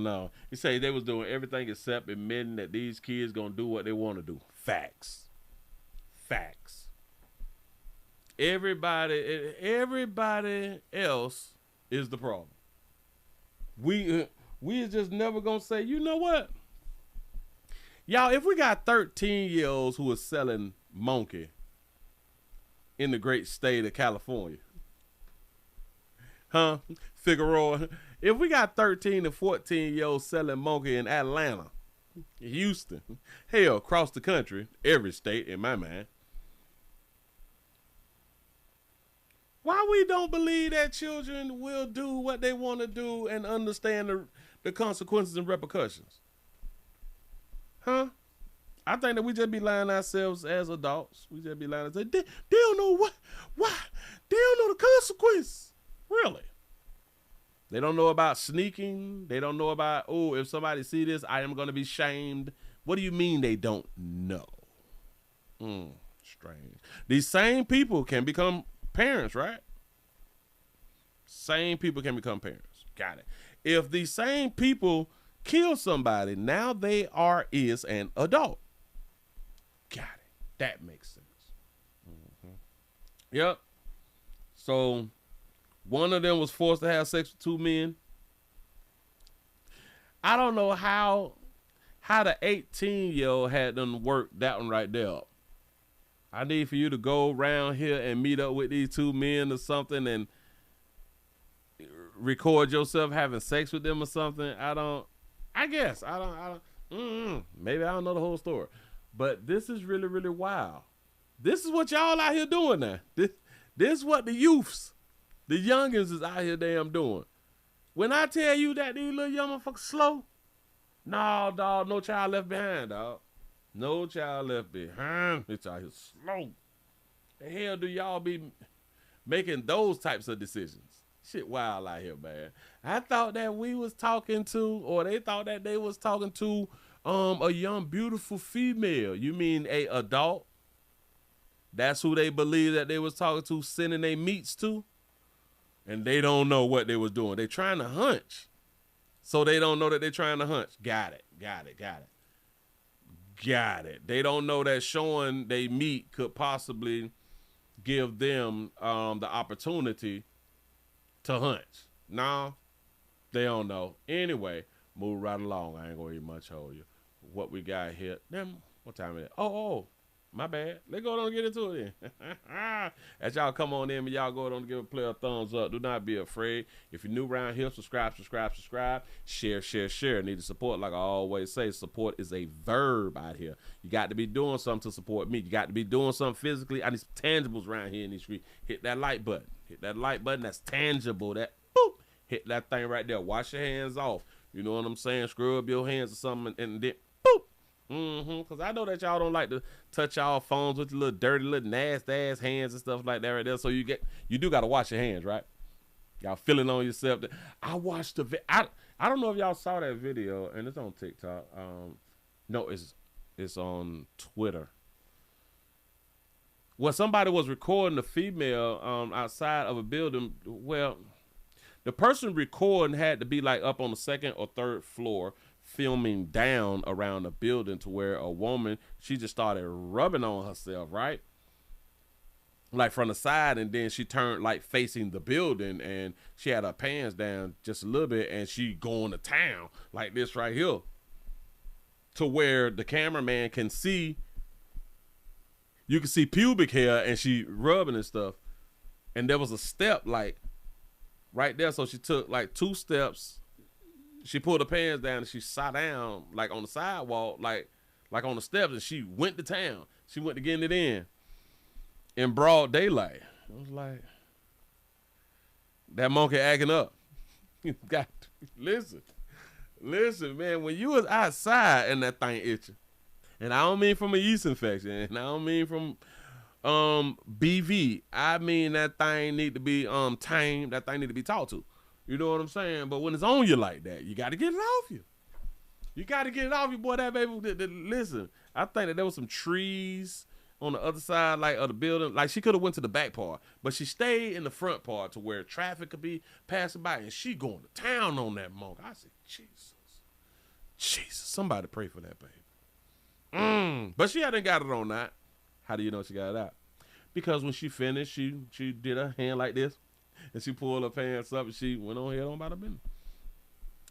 know. You say they was doing everything except admitting that these kids gonna do what they want to do. Facts. Everybody else is the problem. We just never gonna say, you know what? Y'all, if we got 13-year-olds who are selling monkey in the great state of California, Huh? Figueroa. If we got 13 to 14-year-olds selling monkey in Atlanta, Houston, hell, across the country, every state in my mind, why we don't believe that children will do what they want to do and understand the consequences and repercussions? Huh? I think that we just be lying ourselves as adults. We just be lying and say, they don't know why. They don't know the consequence. Really? They don't know about sneaking. They don't know about, oh, if somebody see this, I am going to be shamed. What do you mean they don't know? Strange. These same people can become parents, right? Same people can become parents. Got it. If these same people kill somebody, now they is an adult. Got it. That makes sense. Yep. So one of them was forced to have sex with two men. I don't know how the 18-year-old had them work that one right there up. I need for you to go around here and meet up with these two men or something and record yourself having sex with them or something. Maybe I don't know the whole story. But this is really, really wild. This is what y'all out here doing now. This is what the youths, the youngins is out here damn doing. When I tell you that these little young motherfuckers slow, no, dog, no child left behind, dog. No child left behind. It's out here slow. The hell do y'all be making those types of decisions? Shit wild out here, man. I thought that we was talking to, or they thought that they was talking to a young, beautiful female. You mean a adult? That's who they believe that they was talking to, sending their meats to? And they don't know what they was doing. They trying to hunch. So they don't know that they're trying to hunch. Got it. They don't know that showing they meat could possibly give them the opportunity to hunch. No, they don't know. Anyway, move right along. I ain't gonna even much hold you. What we got here? Damn, what time is it? Oh, my bad. Let's go on and get into it then. As y'all come on in, y'all go on and give a player a thumbs up. Do not be afraid. If you're new around here, subscribe. Share. Need to support. Like I always say, support is a verb out here. You got to be doing something to support me. You got to be doing something physically. I need some tangibles around here in these streets. Hit that like button. That's tangible. That boop. Hit that thing right there. Wash your hands off. You know what I'm saying? Scrub your hands or something and then boop. Because I know that y'all don't like to touch y'all phones with your little dirty, little nasty ass hands and stuff like that right there. So you do got to wash your hands, right? Y'all feeling on yourself. I watched I don't know if y'all saw that video, and it's on TikTok. No, it's on Twitter. Well, somebody was recording a female outside of a building. Well, the person recording had to be like up on the second or third floor, filming down around the building to where a woman, she just started rubbing on herself, right? Like from the side, and then she turned like facing the building, and she had her pants down just a little bit, and she going to town like this right here, to where the cameraman can see, you can see pubic hair, and she rubbing and stuff, and there was a step like right there, so she took like 2 steps. She pulled her pants down and she sat down like on the sidewalk, like on the steps, and she went to town. She went to getting it in broad daylight. I was like, that monkey acting up. You got to listen, man. When you was outside and that thing itching, and I don't mean from a yeast infection, and I don't mean from BV. I mean that thing need to be tamed. That thing need to be talked to. You know what I'm saying? But when it's on you like that, you got to get it off you. You got to get it off you, boy. That baby, listen, I think that there was some trees on the other side, like, of the building. Like, she could have went to the back part, but she stayed in the front part to where traffic could be passing by, and she going to town on that monk. I said, Jesus, somebody pray for that baby. But she hadn't got it on that. How do you know she got it out? Because when she finished, she did her hand like this, and she pulled her pants up, and she went on ahead on about her business.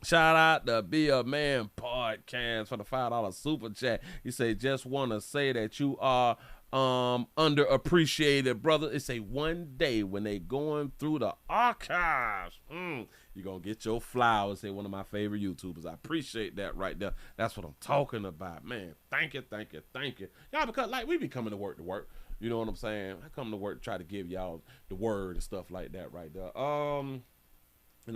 Shout out to Be a Man Podcast for the $5 super chat. You say, just want to say that you are underappreciated brother. It's a one day when they going through the archives. You're going to get your flowers. Say one of my favorite YouTubers. I appreciate that right there. That's what I'm talking about, man. Thank you, thank you, thank you. Y'all, because like we be coming to work. You know what I'm saying? I come to work to try to give y'all the word and stuff like that right there. And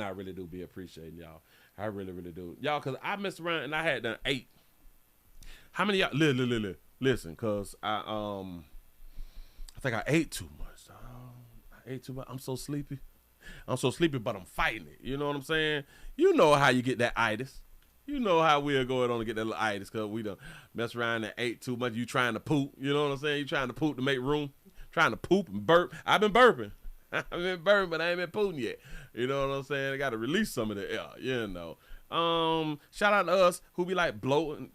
I really do be appreciating y'all. I really, really do. Y'all, because I messed around and I had done 8. How many y'all? Listen, because I think I ate too much. I ate too much. I'm so sleepy, but I'm fighting it. You know what I'm saying? You know how you get that itis. You know how we're going on to get that little itis because we done mess around and ate too much. You trying to poop. You know what I'm saying? You trying to poop to make room. Trying to poop and burp. I've been burping. I've been burping, but I ain't been pooping yet. You know what I'm saying? I got to release some of the air, you know. Shout out to us who be like bloating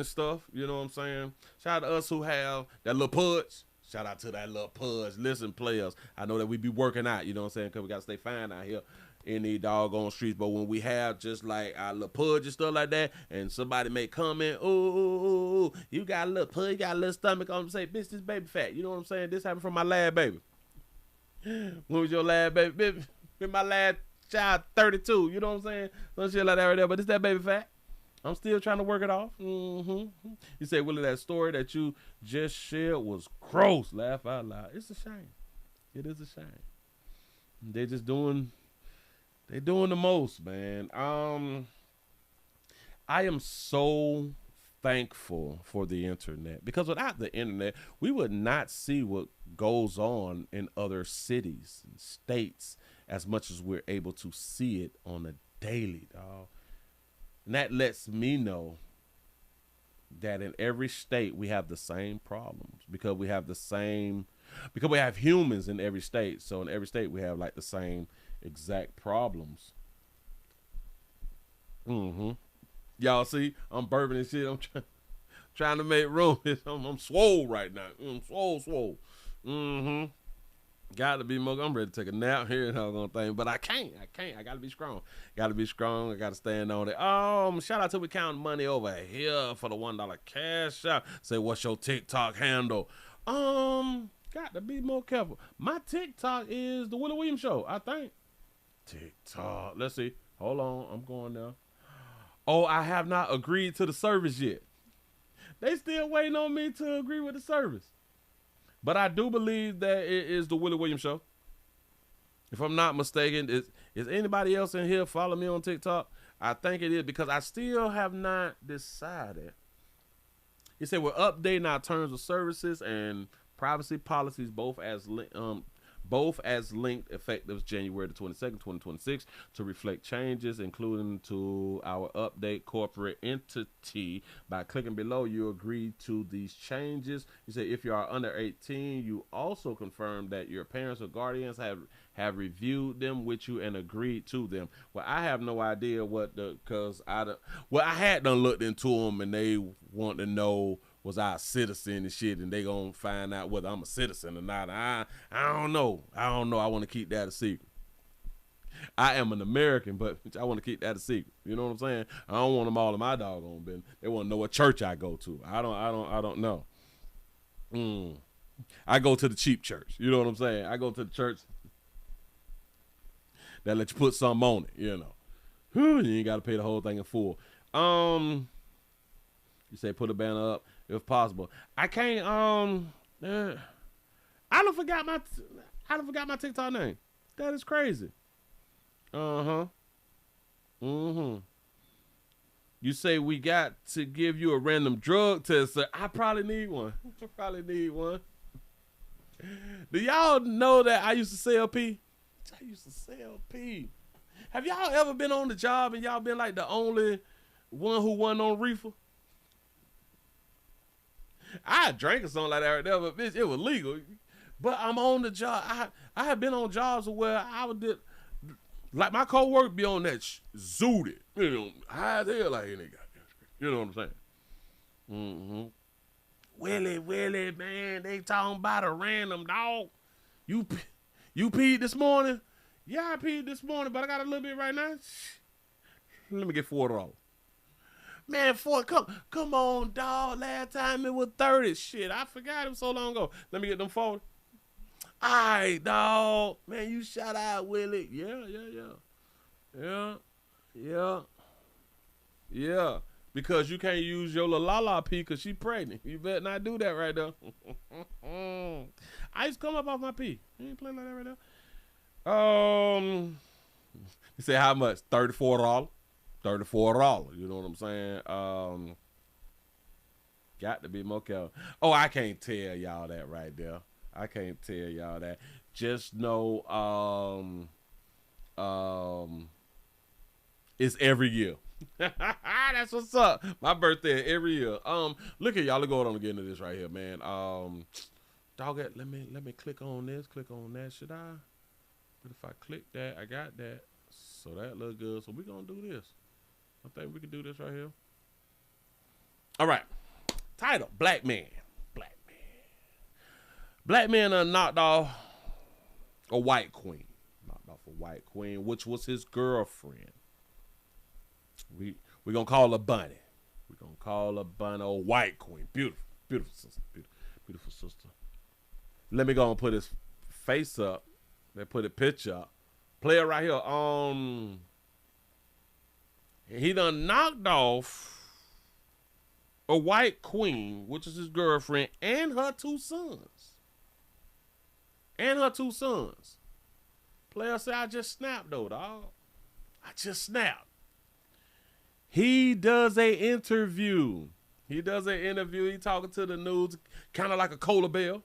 stuff. You know what I'm saying? Shout out to us who have that little pudge. Shout out to that little pudge. Listen, players, I know that we be working out. You know what I'm saying? Because we got to stay fine out here in these doggone streets. But when we have just like our little pudge and stuff like that, and somebody may comment, ooh, you got a little pudge, you got a little stomach. I'm say, bitch, this baby fat. You know what I'm saying? This happened from my last baby. When was your last baby? Been my last child, 32. You know what I'm saying? Some shit like that right there. But it's that baby fat. I'm still trying to work it off. You say, Willie, that story that you just shared was gross. Laugh out loud. It's a shame. It is a shame. They doing the most, man. I am so thankful for the internet, because without the internet, we would not see what goes on in other cities and states as much as we're able to see it on a daily, dog. And that lets me know that in every state we have the same problems, because we have humans in every state. So in every state we have like the same exact problems. Y'all see, I'm burping and shit. I'm trying to make room. I'm swole right now. I'm swole. Got to be more. I'm ready to take a nap here and all gonna thing, but I can't. I gotta be strong. I gotta stand on it. Shout out to We Count Money over here for the $1 cash out. Say, what's your TikTok handle? Got to be more careful. My TikTok is the Willie Williams Show, I think. TikTok. Let's see. Hold on. I'm going now. Oh, I have not agreed to the service yet. They still waiting on me to agree with the service. But I do believe that it is the Willie Williams Show. If I'm not mistaken, is anybody else in here follow me on TikTok? I think it is, because I still have not decided. He said we're updating our terms of services and privacy policies both as linked effective January the 22nd, 2026 to reflect changes, including to our update corporate entity. By clicking below, you agree to these changes. You say if you are under 18, you also confirm that your parents or guardians have reviewed them with you and agreed to them. Well, I have no idea I had done looked into them and they want to know, was I a citizen and shit, and they gonna find out whether I'm a citizen or not. I don't know. I want to keep that a secret. I am an American, but I want to keep that a secret. You know what I'm saying? I don't want them all in my doggone business. They want to know what church I go to. I don't know. I go to the cheap church. You know what I'm saying? I go to the church that let you put something on it. You know, you ain't got to pay the whole thing in full. You say put a banner up if possible. I can't. I don't forgot my TikTok name. That is crazy. You say we got to give you a random drug test, sir. I probably need one. Do y'all know that I used to sell P? Have y'all ever been on the job and y'all been like the only one who wasn't on reefer? I drank or something like that right there, but bitch, it was legal. But I'm on the job. I have been on jobs where I would do, like my coworker be on that zooted, you know, high as hell like any goddamn. You know what I'm saying? Willie, man, they talking about a random dog. You peed this morning? Yeah, I peed this morning, but I got a little bit right now. Let me get $40. Man, come on, dog. Last time it was 30. Shit, I forgot it was so long ago. Let me get them 40. All right, dog. Man, you shot out Willie. Yeah. Because you can't use your la pee because she pregnant. You better not do that right there. Ice come up off my pee. You ain't playing like that right now. You say how much? $34. $34. You know what I'm saying? Got to be more careful. Oh, I can't tell y'all that right there. I can't tell y'all that. Just know it's every year. That's what's up. My birthday every year. Look at y'all. Let's go on and get into this right here, man. Dog it, let me click on this, click on that. Should I? But if I click that, I got that. So that looks good. So we're gonna do this. I think we can do this right here. All right. Title: Black Man. Black man knocked off a white queen. Knocked off a white queen, which was his girlfriend. We're going to call her Bunny. We're going to call her Bunny, a white queen. Beautiful. Beautiful sister. Beautiful sister. Let me go and put his face up. They put a picture up. Play it right here. He done knocked off a white queen, which is his girlfriend, and her two sons. Player say, I just snapped, though, dog. I just snapped. He does an interview. He talking to the news, kind of like a Cola Bell.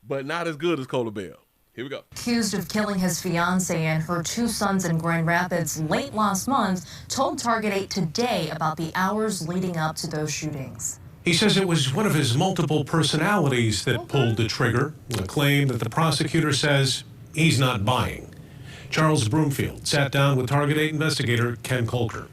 But not as good as Cola Bell. Here we go. Accused of killing his fiancée and her two sons in Grand Rapids late last month, told Target 8 today about the hours leading up to those shootings. He says it was one of his multiple personalities that pulled the trigger, a claim that the prosecutor says he's not buying. Charles Broomfield sat down with Target 8 investigator Ken Colker.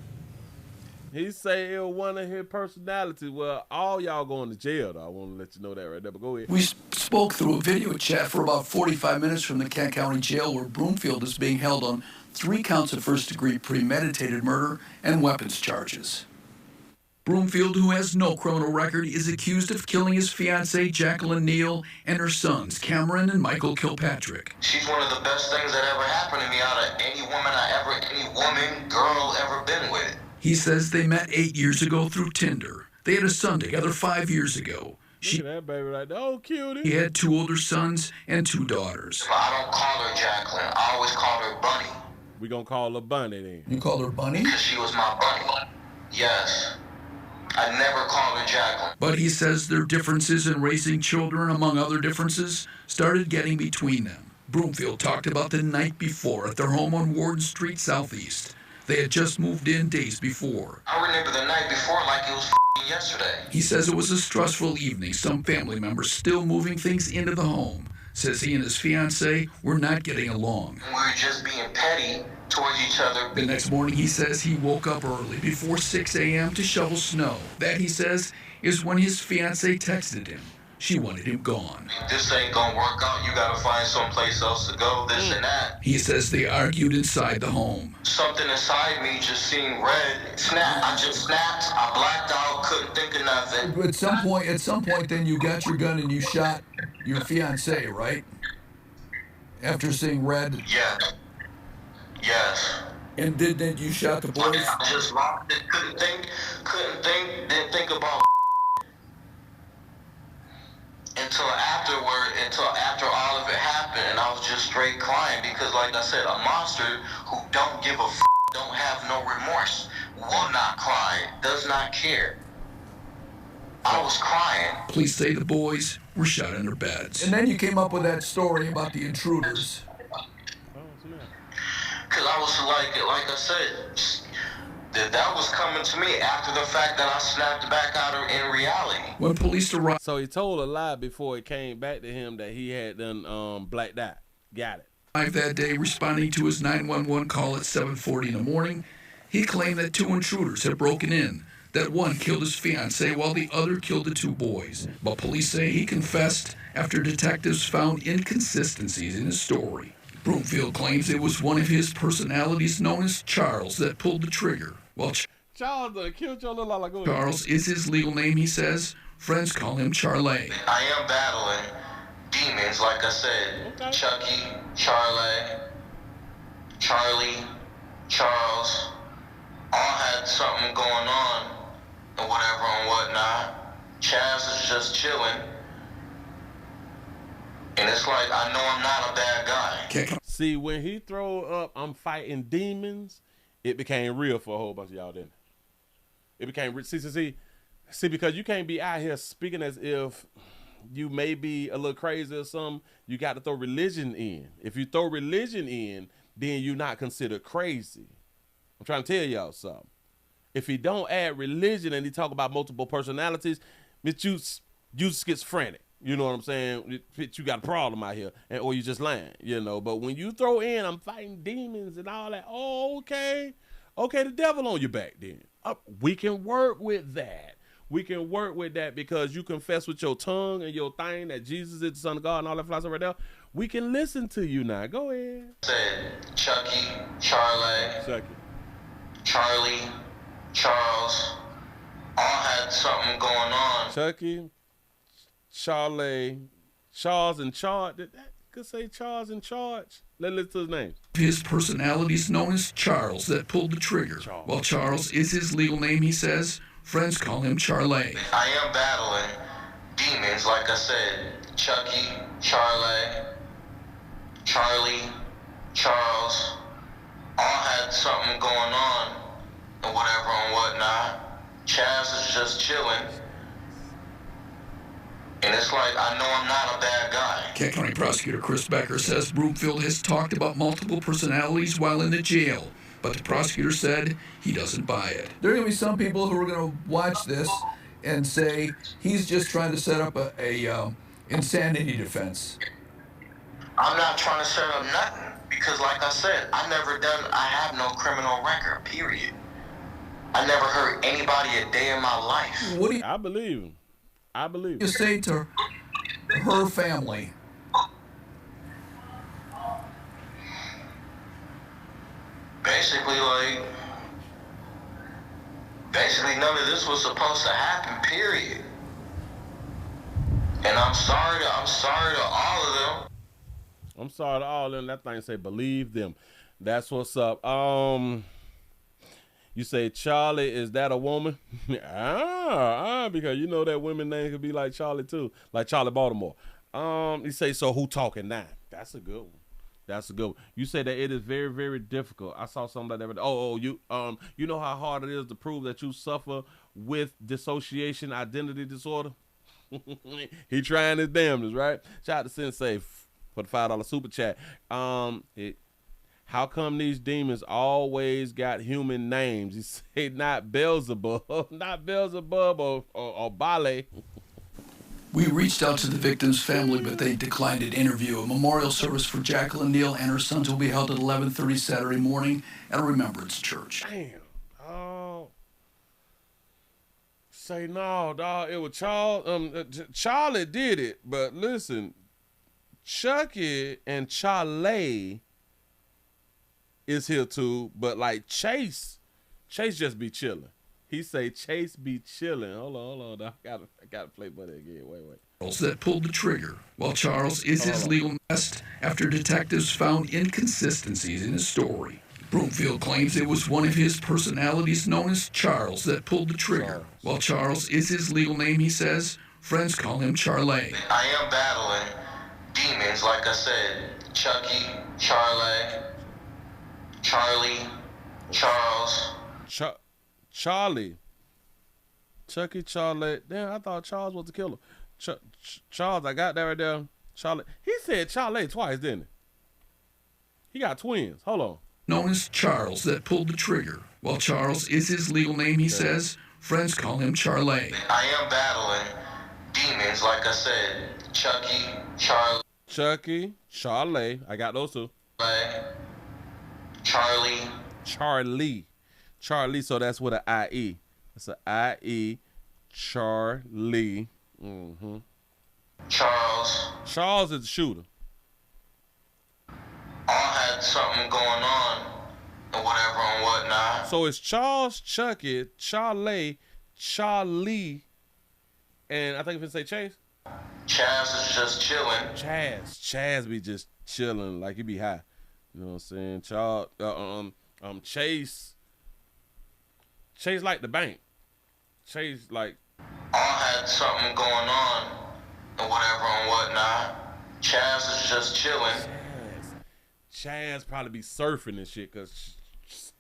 He say it was one of his personalities. Well, all y'all going to jail, though. I want to let you know that right there, but go ahead. We spoke through a video chat for about 45 minutes from the Kent County Jail, where Broomfield is being held on 3 counts of first-degree premeditated murder and weapons charges. Broomfield, who has no criminal record, is accused of killing his fiancée, Jacqueline Neal, and her sons, Cameron and Michael Kilpatrick. She's one of the best things that ever happened to me out of any woman, girl ever been with. He says they met 8 years ago through Tinder. They had a son together 5 years ago. Look at that baby right there. Oh, cutie. He had 2 older sons and 2 daughters. I don't call her Jacqueline. I always call her Bunny. We gonna call her Bunny then. You call her Bunny? Because she was my bunny. Yes. I never called her Jacqueline. But he says their differences in raising children, among other differences, started getting between them. Broomfield talked about the night before at their home on Warden Street Southeast. They had just moved in days before. I remember the night before like it was yesterday. He says it was a stressful evening, some family members still moving things into the home. Says he and his fiancée were not getting along. We were just being petty towards each other. The next morning, he says he woke up early, before 6 a.m. to shovel snow. That, he says, is when his fiancée texted him. She wanted him gone. This ain't gonna work out. You gotta find someplace else to go, this and that. He says they argued inside the home. Something inside me just seemed red. Snap. I just snapped. I blacked out. Couldn't think of nothing. At some point, then you got your gun and you shot your fiancée, right? After seeing red? Yeah. Yes. And then you shot the boys? I just locked it. Couldn't think, didn't think about until after all of it happened, and I was just straight crying because, like I said, a monster who don't give a don't have no remorse, will not cry, does not care. I was crying. Police say the boys were shot in their beds. And then you came up with that story about the intruders. Because I was like I said, that was coming to me after the fact that I snapped back out in reality. When police arrived. So he told a lie before it came back to him that he had done blacked out. Got it. That day, responding to his 911 call at 7:40 in the morning, he claimed that 2 intruders had broken in, that one killed his fiancée while the other killed the 2 boys. But police say he confessed after detectives found inconsistencies in his story. Broomfield claims it was one of his personalities known as Charles that pulled the trigger. While Charles killed your little Alagoas. Charles is his legal name, he says. Friends call him Charlie. I am battling demons, like I said. Okay. Chucky, Charlie, Charles, all had something going on and whatever and whatnot. Chaz is just chilling. And it's like, I know I'm not a bad guy. See, when he throw up, I'm fighting demons, it became real for a whole bunch of y'all, didn't it? It became, see, because you can't be out here speaking as if you may be a little crazy or something. You got to throw religion in. If you throw religion in, then you're not considered crazy. I'm trying to tell y'all something. If he don't add religion and he talk about multiple personalities, you schizophrenic. You know what I'm saying? You got a problem out here, or you just lying, you know. But when you throw in, I'm fighting demons and all that, oh, okay, the devil on your back then. We can work with that. We can work with that because you confess with your tongue and your thing that Jesus is the Son of God and all that flies right there. We can listen to you now. Go ahead. Said Chucky, Charlie, Charles, all had something going on. Chucky, Charles in charge. That could say Charles in charge. Let's listen to his name. His personality is known as Charles that pulled the trigger. While Charles is his legal name, he says, friends call him Charlie. I am battling demons, like I said. Chucky, Charlie, Charles, all had something going on and whatever and whatnot. Chaz is just chilling. And it's like, I know I'm not a bad guy. Kent County Prosecutor Chris Becker says Broomfield has talked about multiple personalities while in the jail, but the prosecutor said he doesn't buy it. There are going to be some people who are going to watch this and say he's just trying to set up a insanity defense. I'm not trying to set up nothing because, like I said, I have no criminal record, period. I never hurt anybody a day in my life. What do you... I believe him. I believe. You say to her family? Basically, none of this was supposed to happen, period. And I'm sorry to all of them. I'm sorry to all of them. That thing say believe them. That's what's up. You say Charlie, is that a woman? Because you know that women name could be like Charlie too, like Charlie Baltimore. You say, so who talking now? That's a good one. That's a good one. You say that it is very, very difficult. I saw something like that. You know how hard it is to prove that you suffer with dissociation identity disorder? He trying his damnedest, right? Shout out to Sensei for the $5 super chat. How come these demons always got human names? He say not Beelzebub, or Bale. We reached out to the victim's family, but they declined an interview. A memorial service for Jacqueline Neal and her sons will be held at 11:30 Saturday morning at a Remembrance Church. Damn. Oh. Say no, dog. It was Charles. Charlie did it, but listen, Chucky and Charlie is here too, but like Chase just be chilling. He say Chase be chilling. Hold on. I gotta play buddy again. Wait. That pulled the trigger, while Charles is his legal nest after detectives found inconsistencies in his story. Broomfield claims it was one of his personalities known as Charles that pulled the trigger. While Charles is his legal name, he says, friends call him Charlie. I am battling demons, like I said. Chucky, Charlie, Charles. Charlie. Chucky, Charlie. Damn, I thought Charles was the killer. Charles, I got that right there. Charlie. He said Charlie twice, didn't he? He got twins. Hold on. Known as Charles that pulled the trigger. While Charles is his legal name, he says, friends call him Charlie. I am battling demons, like I said. Chucky, Charlie. I got those two. Charlie, so that's with an I-E. It's an I-E, Charlie. Charles is the shooter. all had something going on and whatever and whatnot. So it's Charles, Chucky, Charlie, and I think if it say Chase. Chaz is just chilling. Chaz be just chilling like he be high. You know what I'm saying? Chase like the bank. Chase like All had something going on and whatever and whatnot. Chaz is just chilling. Chaz probably be surfing and shit because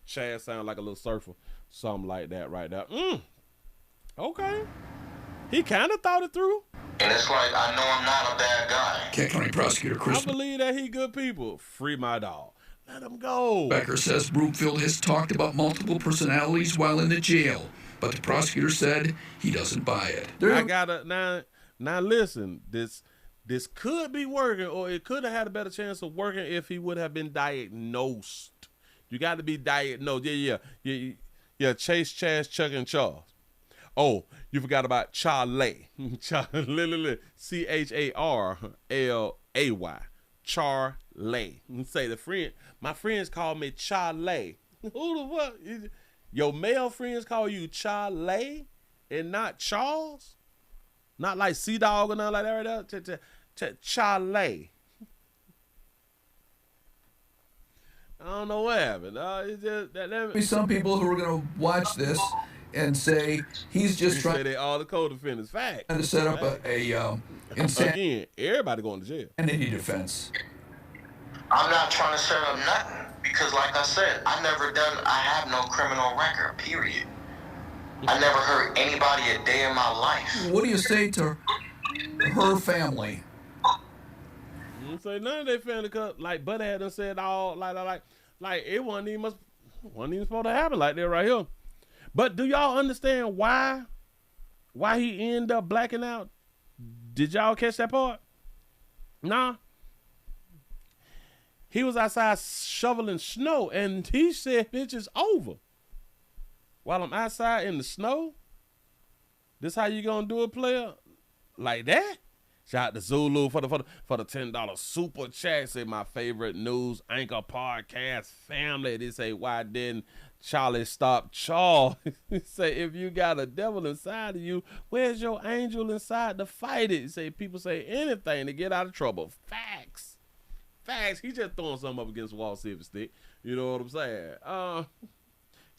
Chaz sound like a little surfer. Something like that right there. Okay. He kind of thought it through. And it's like, I know I'm not a bad guy. Kent County Prosecutor Chris I believe that he good people. Free my dog. Let him go. Becker says Broomfield has talked about multiple personalities while in the jail, but the prosecutor said he doesn't buy it. I gotta now listen. This could be working, or it could have had a better chance of working if he would have been diagnosed. You got to be diagnosed. Yeah. Chase, Chaz, Chuck, and Charles. Oh, you forgot about Charlie. Charlie. Charlay. Charlie. Say my friends call me Charlie. Who the fuck? Your male friends call you Charlie and not Charles? Not like Sea-Dog or nothing like that right there? Charlie. I don't know what happened. It's just, some people who are going to watch this and say he's just trying. Say they all the co-defendants. Fact. To set up again, everybody going to jail. Insanity defense. I'm not trying to set up nothing because, like I said, I have no criminal record, period. I never hurt anybody a day in my life. What do you say to her family? You say none of their family, cause like Buddy had done said all like it wasn't even supposed to happen like that right here. But do y'all understand why he ended up blacking out? Did y'all catch that part? Nah. He was outside shoveling snow, and he said, "It's just over." While I'm outside in the snow, this how you gonna do it, player? Like that? Shout out to Zulu for the $10 super chat. Say my favorite news anchor podcast family. They say, why didn't Charlie stop Charles? Say, if you got a devil inside of you, where's your angel inside to fight it? Say, people say anything to get out of trouble. Facts. He just throwing something up against the wall, see if it stick. You know what I'm saying?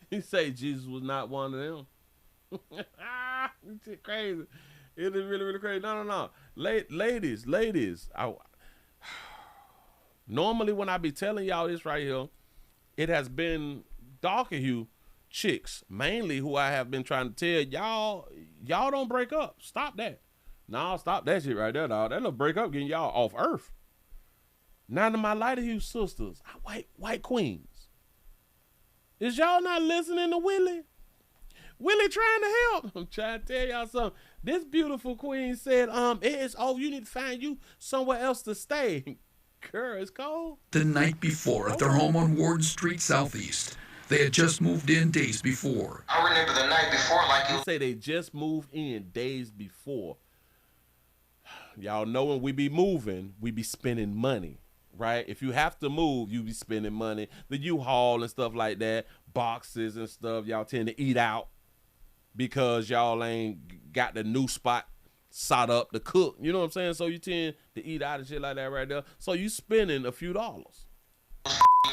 He say Jesus was not one of them. It's crazy. It is really, really crazy. No. Ladies. Normally when I be telling y'all this right here, it has been darker hue chicks, mainly who I have been trying to tell y'all don't break up. Stop that. No, stop that shit right there, dog. That'll break up getting y'all off earth. None of my lighter hue sisters, white queens. Is y'all not listening to Willie? Willie trying to help. I'm trying to tell y'all something. This beautiful queen said, you need to find you somewhere else to stay. Girl, it's cold. The night before at their home on Warden Street Southeast. They had just moved in days before. I remember the night before like you say they just moved in days before. Y'all know when we be moving, we be spending money. Right? If you have to move, you be spending money. The U-Haul and stuff like that, boxes and stuff, y'all tend to eat out because y'all ain't got the new spot sot up to cook. You know what I'm saying? So you tend to eat out and shit like that right there. So you spending a few dollars.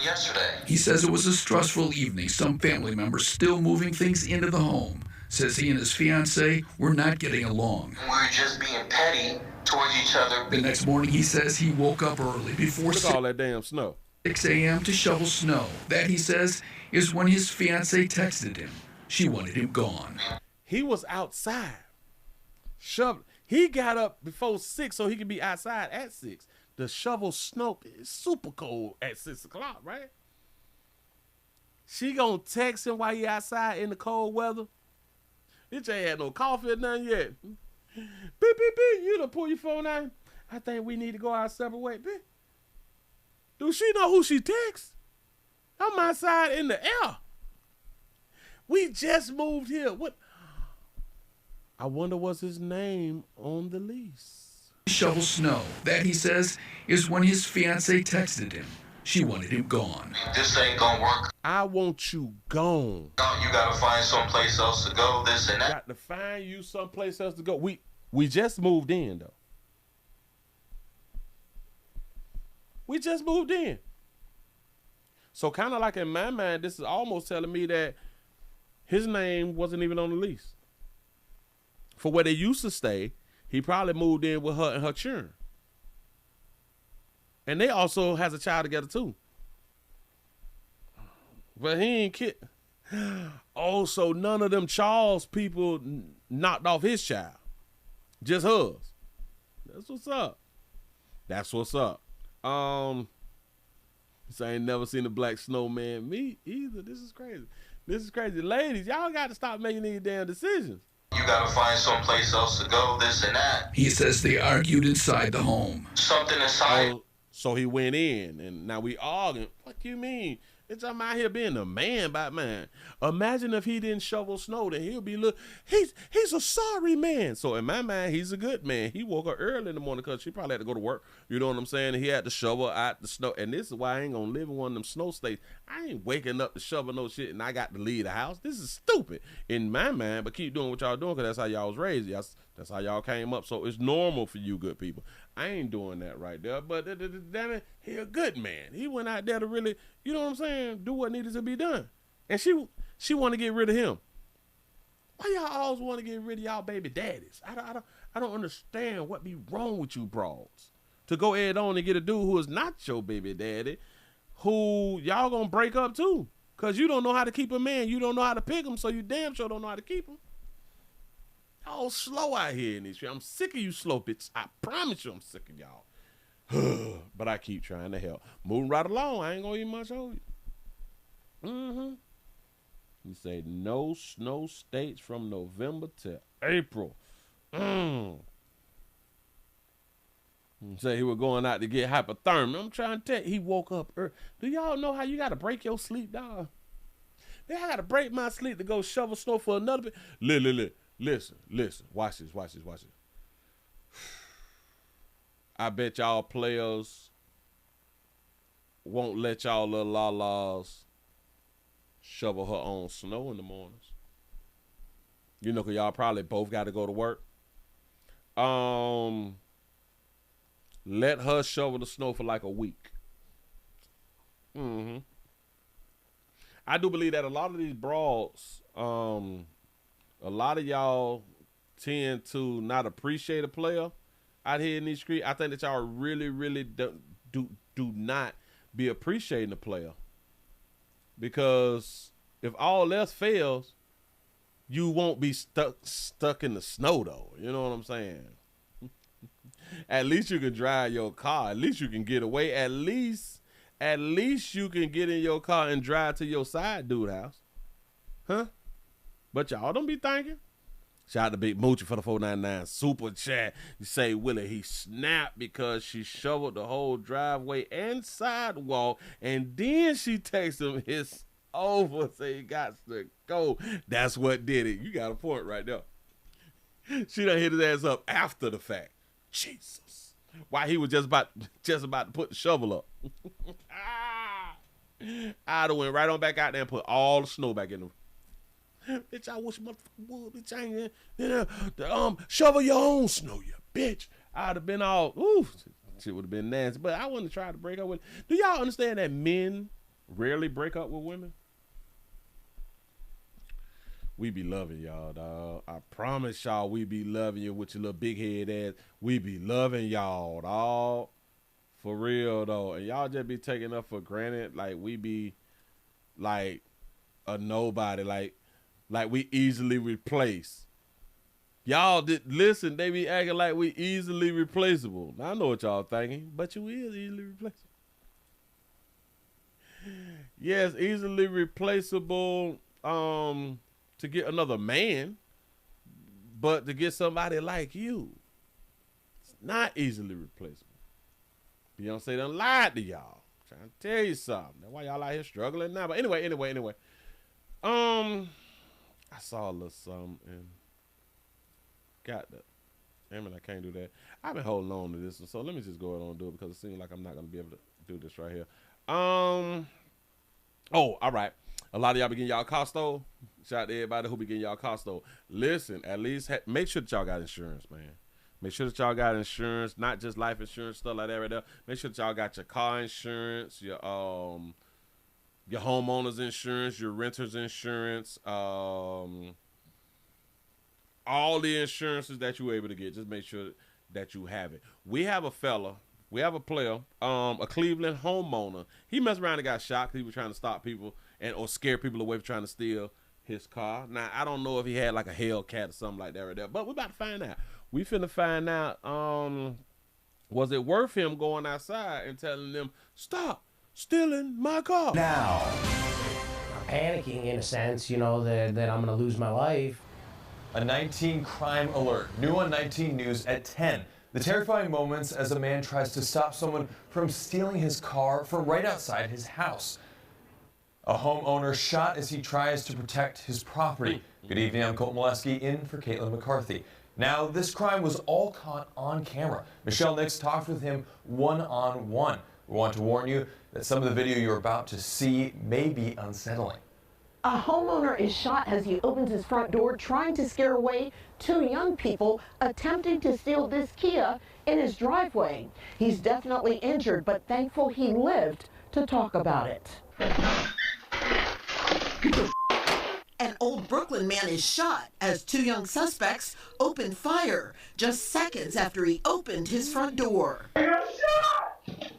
Yesterday. He says it was a stressful evening. Some family members still moving things into the home. Says he and his fiancée were not getting along. We were just being petty towards each other. The next morning, he says he woke up early before all that damn snow. 6 a.m. to shovel snow. That, he says, is when his fiancée texted him. She wanted him gone. He was outside. He got up before 6 so he could be outside at 6. The shovel snow is super cold at 6 o'clock, right? She gonna text him while he outside in the cold weather. Bitch ain't had no coffee or nothing yet. Beep. You done pull your phone out. I think we need to go our separate way. Beep. Do she know who she texts? I'm outside in the air. We just moved here. What? I wonder what's his name on the lease. Shovel snow. That, he says, is when his fiancée texted him. She wanted him gone. This ain't gonna work. I want you gone. You gotta find someplace else to go, this and that. Got to find you someplace else to go. We just moved in, though. We just moved in. So kind of like in my mind, this is almost telling me that his name wasn't even on the lease. For where they used to stay, he probably moved in with her and her children. And they also has a child together too. But he ain't kid. Oh, so none of them Charles people knocked off his child. Just hers. That's what's up. That's what's up. So I ain't never seen a black snowman. Me either. This is crazy. This is crazy. Ladies, y'all got to stop making these damn decisions. You gotta find someplace else to go, this and that. He says they argued inside the home. Something inside. So he went in, and now we arguing. What you mean? It's I'm out here being a man by man. Imagine if he didn't shovel snow, then he'll be he's a sorry man. So in my mind, he's a good man. He woke up early in the morning because she probably had to go to work. You know what I'm saying? He had to shovel out the snow. And this is why I ain't gonna live in one of them snow states. I ain't waking up to shovel no shit and I got to leave the house. This is stupid in my mind, but keep doing what y'all doing because that's how y'all was raised. That's how y'all came up. So it's normal for you good people. I ain't doing that right there. But damn it, he a good man. He went out there to really, you know what I'm saying, do what needed to be done. And she want to get rid of him. Why y'all always want to get rid of y'all baby daddies? I don't understand what be wrong with you broads. To go head on and get a dude who is not your baby daddy, who y'all gonna break up too. Cause you don't know how to keep a man. You don't know how to pick him, so you damn sure don't know how to keep him. Y'all slow out here in these streets. I'm sick of you slow bitches. I promise you I'm sick of y'all. But I keep trying to help. Moving right along. I ain't gonna eat much over you. You say no snow states from November to April. Say he was going out to get hypothermia. I'm trying to tell you, he woke up early. Do y'all know how you got to break your sleep, dog? I got to break my sleep to go shovel snow for another bit. Listen. Watch this. I bet y'all players won't let y'all little la-las shovel her own snow in the mornings. You know, because y'all probably both got to go to work. Let her shovel the snow for like a week. I do believe that a lot of these broads, a lot of y'all tend to not appreciate a player out here in these streets. I think that y'all really do not be appreciating a player. Because if all else fails, you won't be stuck in the snow though. You know what I'm saying? At least you can drive your car. At least you can get away. At least you can get in your car and drive to your side dude house. Huh? But y'all don't be thinking. Shout out to Big Moochie for the 499 super chat. You say, Willie, he snapped because she shoveled the whole driveway and sidewalk, and then she texted him his over, so he got to go. That's what did it. You got a point right there. She done hit his ass up after the fact. Jesus. Why he was just about to put the shovel up. I'd have went right on back out there and put all the snow back in them. Bitch, I wish motherfucker would. Bitch, I ain't shovel your own snow, you bitch. I'd have been all, ooh, shit would have been nasty. But I wouldn't have tried to break up with. Do y'all understand that men rarely break up with women? We be loving y'all, dog. I promise y'all we be loving you with your little big head ass. We be loving y'all, dog. For real, though. And y'all just be taking us for granted. Like, we be, like, a nobody. Like we easily replace. Y'all listen, they be acting like we easily replaceable. Now, I know what y'all thinking, but you is easily replaceable. Yes, easily replaceable, to get another man, but to get somebody like you, it's not easily replaceable. Beyonce done lied to y'all. I'm trying to tell you something. That's why y'all out here struggling now. But anyway. I saw a little something and got the. Damn it, I can't do that. I've been holding on to this, so let me just go ahead and do it because it seems like I'm not gonna be able to do this right here. Oh, all right. A lot of y'all be getting y'all car stole. Shout out to everybody who be getting y'all car stole. Listen, at least make sure that y'all got insurance, man. Make sure that y'all got insurance, not just life insurance, stuff like that right there. Make sure that y'all got your car insurance, your homeowner's insurance, your renter's insurance, all the insurances that you're able to get. Just make sure that you have it. We have a player, a Cleveland homeowner. He messed around and got shot because he was trying to stop people or scare people away from trying to steal his car. Now, I don't know if he had like a Hellcat or something like that right there, but we're about to find out. We finna find out, was it worth him going outside and telling them, stop stealing my car? Now, I'm panicking in a sense, you know, that I'm gonna lose my life. A 19 crime alert, new on 19 News at 10. The terrifying moments as a man tries to stop someone from stealing his car from right outside his house. A homeowner shot as he tries to protect his property. Good evening, I'm Colt Molester in for Caitlin McCarthy. Now, this crime was all caught on camera. Michelle Nix talked with him one-on-one. We want to warn you that some of the video you're about to see may be unsettling. A homeowner is shot as he opens his front door, trying to scare away two young people attempting to steal this Kia in his driveway. He's definitely injured, but thankful he lived to talk about it. An old Brooklyn man is shot as two young suspects opened fire just seconds after he opened his front door. I got shot!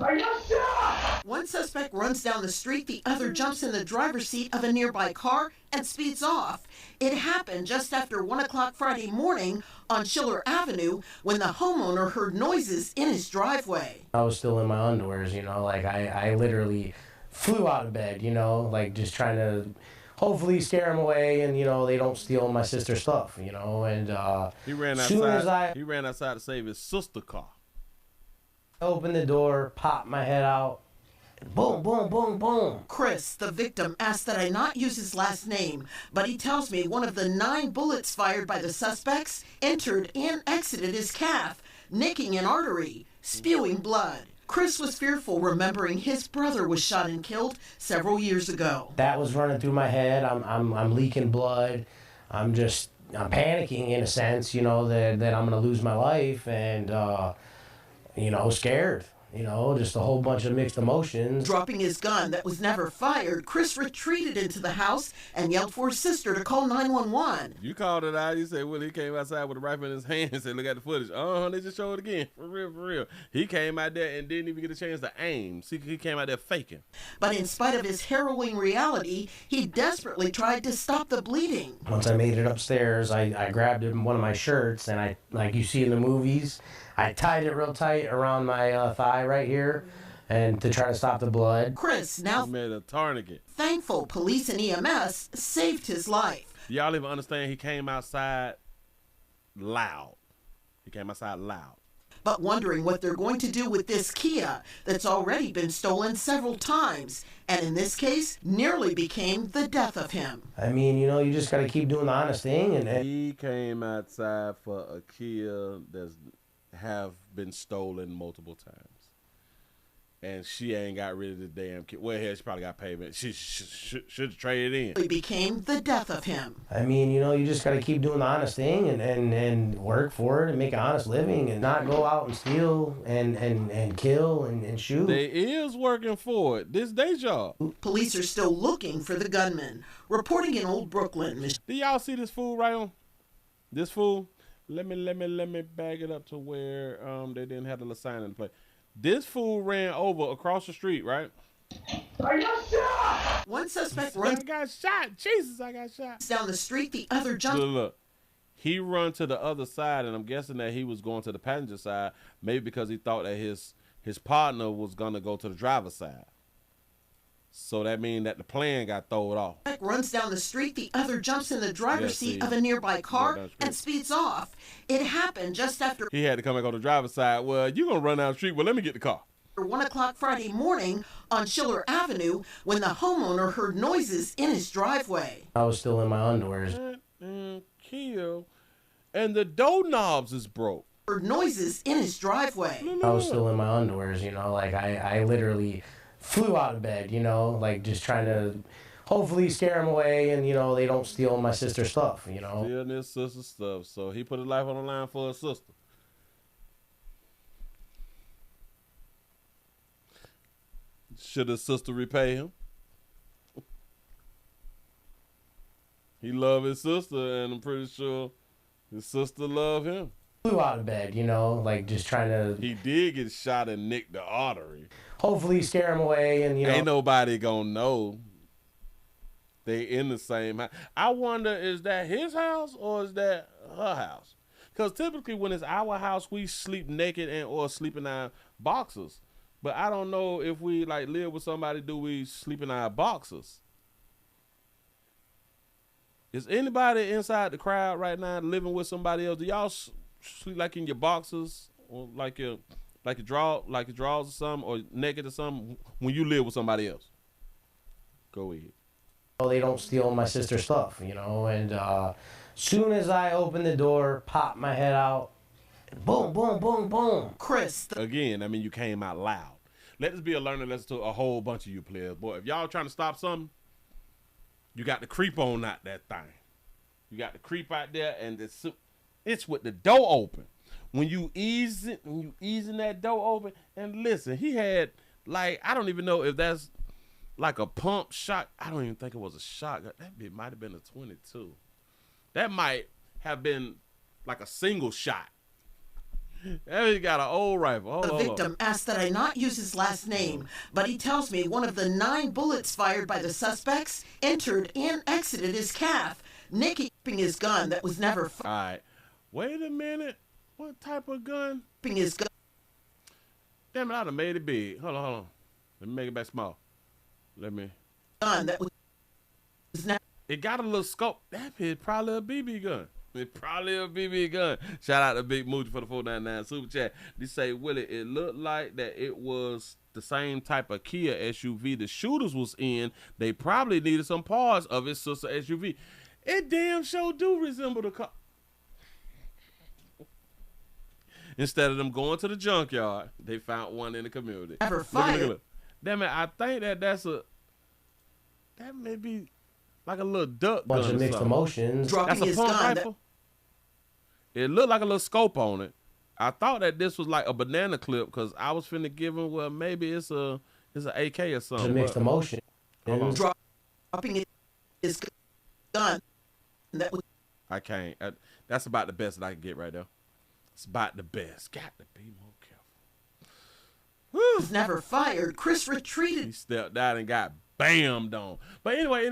I got shot! One suspect runs down the street, the other jumps in the driver's seat of a nearby car and speeds off. It happened just after 1 o'clock Friday morning on Schiller Avenue when the homeowner heard noises in his driveway. I was still in my underwears, you know, like I literally flew out of bed, you know, like just trying to hopefully scare them away and, you know, they don't steal my sister's stuff, you know, and he ran outside to save his sister's car. Opened the door, popped my head out, and boom, boom, boom, boom. Chris, the victim, asked that I not use his last name, but he tells me one of the 9 bullets fired by the suspects entered and exited his calf, nicking an artery, spewing blood. Chris was fearful, remembering his brother was shot and killed several years ago. That was running through my head. I'm leaking blood. I'm panicking in a sense, you know, that I'm gonna lose my life and, you know, scared. You know, just a whole bunch of mixed emotions. Dropping his gun that was never fired, Chris retreated into the house and yelled for his sister to call 911. You called it out. You said, well, he came outside with a rifle in his hand and said, look at the footage. They just showed it again. For real, for real. He came out there and didn't even get a chance to aim. See, he came out there faking. But in spite of his harrowing reality, he desperately tried to stop the bleeding. Once I made it upstairs, I grabbed one of my shirts and like you see in the movies, I tied it real tight around my thigh right here, and to try to stop the blood. Chris, now made a tourniquet. Thankful police and EMS saved his life. Y'all even understand he came outside loud. He came outside loud. But wondering what they're going to do with this Kia that's already been stolen several times, and in this case, nearly became the death of him. I mean, you know, you just got to keep doing the honest thing. And he came outside for a Kia that's have been stolen multiple times, and she ain't got rid of the damn kid. Well, hell, she probably got payment. She should have traded in. It became the death of him. I mean, you know, you just got to keep doing the honest thing and work for it and make an honest living and not go out and steal and kill and shoot. They is working for it. This day job. Police are still looking for the gunman. Reporting in Old Brooklyn. Do y'all see this fool right on? This fool. Let me bag it up to where they didn't have the little sign in play. This fool ran over across the street, right? I got shot! One suspect runs. I got shot. Jesus, I got shot. Down the street, the other jumps. Look. He run to the other side, and I'm guessing that he was going to the passenger side, maybe because he thought that his partner was gonna go to the driver's side. So that means that the plan got thrown off. Runs down the street, the other jumps in the driver's seat of a nearby car and speeds off. It happened just after he had to come back on the driver's side. Well, you gonna run down the street? Well, let me get the car. 1 o'clock Friday morning on Schiller Avenue when the homeowner heard noises in his driveway. I was still in my underwears. Kill, and the door knobs is broke. Heard noises in his driveway. I was still in my underwears, you know, like I literally flew out of bed, you know, like just trying to hopefully scare them away and, you know, they don't steal my sister's stuff, you know. Stealing his sister's stuff. So he put his life on the line for his sister. Should his sister repay him? He loved his sister, and I'm pretty sure his sister loved him. Flew out of bed, you know, like just trying to... He did get shot and nicked the artery. Hopefully scare him away and, you know... Ain't nobody gonna know they in the same house. I wonder, is that his house or is that her house? Because typically when it's our house, we sleep naked and or sleep in our boxers. But I don't know if we like live with somebody, do we sleep in our boxers? Is anybody inside the crowd right now living with somebody else? Do y'all sleep like in your boxers or like your drawers or something, or naked or something when you live with somebody else? Go ahead. Well, they don't steal my sister's stuff, you know, and soon as I open the door, pop my head out, boom, boom, boom, boom. Chris. Again, I mean, you came out loud. Let this be a learning lesson to a whole bunch of you players. Boy, if y'all trying to stop something, you got to creep on out that thing. You got to creep out there, and it's with the door open. When you easing that door open, and listen, he had, like, I don't even know if that's like a pump shot. I don't even think it was a shotgun. That bit might have been a 22. That might have been like a single shot. He got an old rifle. The victim asked that I not use his last name, but he tells me one of the 9 bullets fired by the suspects entered and exited his calf, nicking his gun that was never fired. All right. Wait a minute. What type of gun? His gun. Damn it, I'd have made it big. Hold on. Let me make it back small. Let me. Gun that was never. It got a little scope. That is probably a BB gun. It's probably a BB gun. Shout out to Big Moochie for the 499 super chat. They say, Willie, it looked like that it was the same type of Kia SUV the shooters was in. They probably needed some parts of his sister SUV. It damn sure do resemble the car. Instead of them going to the junkyard, they found one in the community. Never fired. Look. Damn it, I think that may be like a little duck gun. Bunch of mixed emotions. That's a pump rifle. It looked like a little scope on it. I thought that this was like a banana clip because I was finna give him, well, maybe it's an AK or something. It's a mixed emotion. Dropping his gun. That was. I can't. That's about the best that I can get right there. It's about the best. Got to be more careful. Was never fired. Chris retreated. He stepped out and got bammed on. But anyway.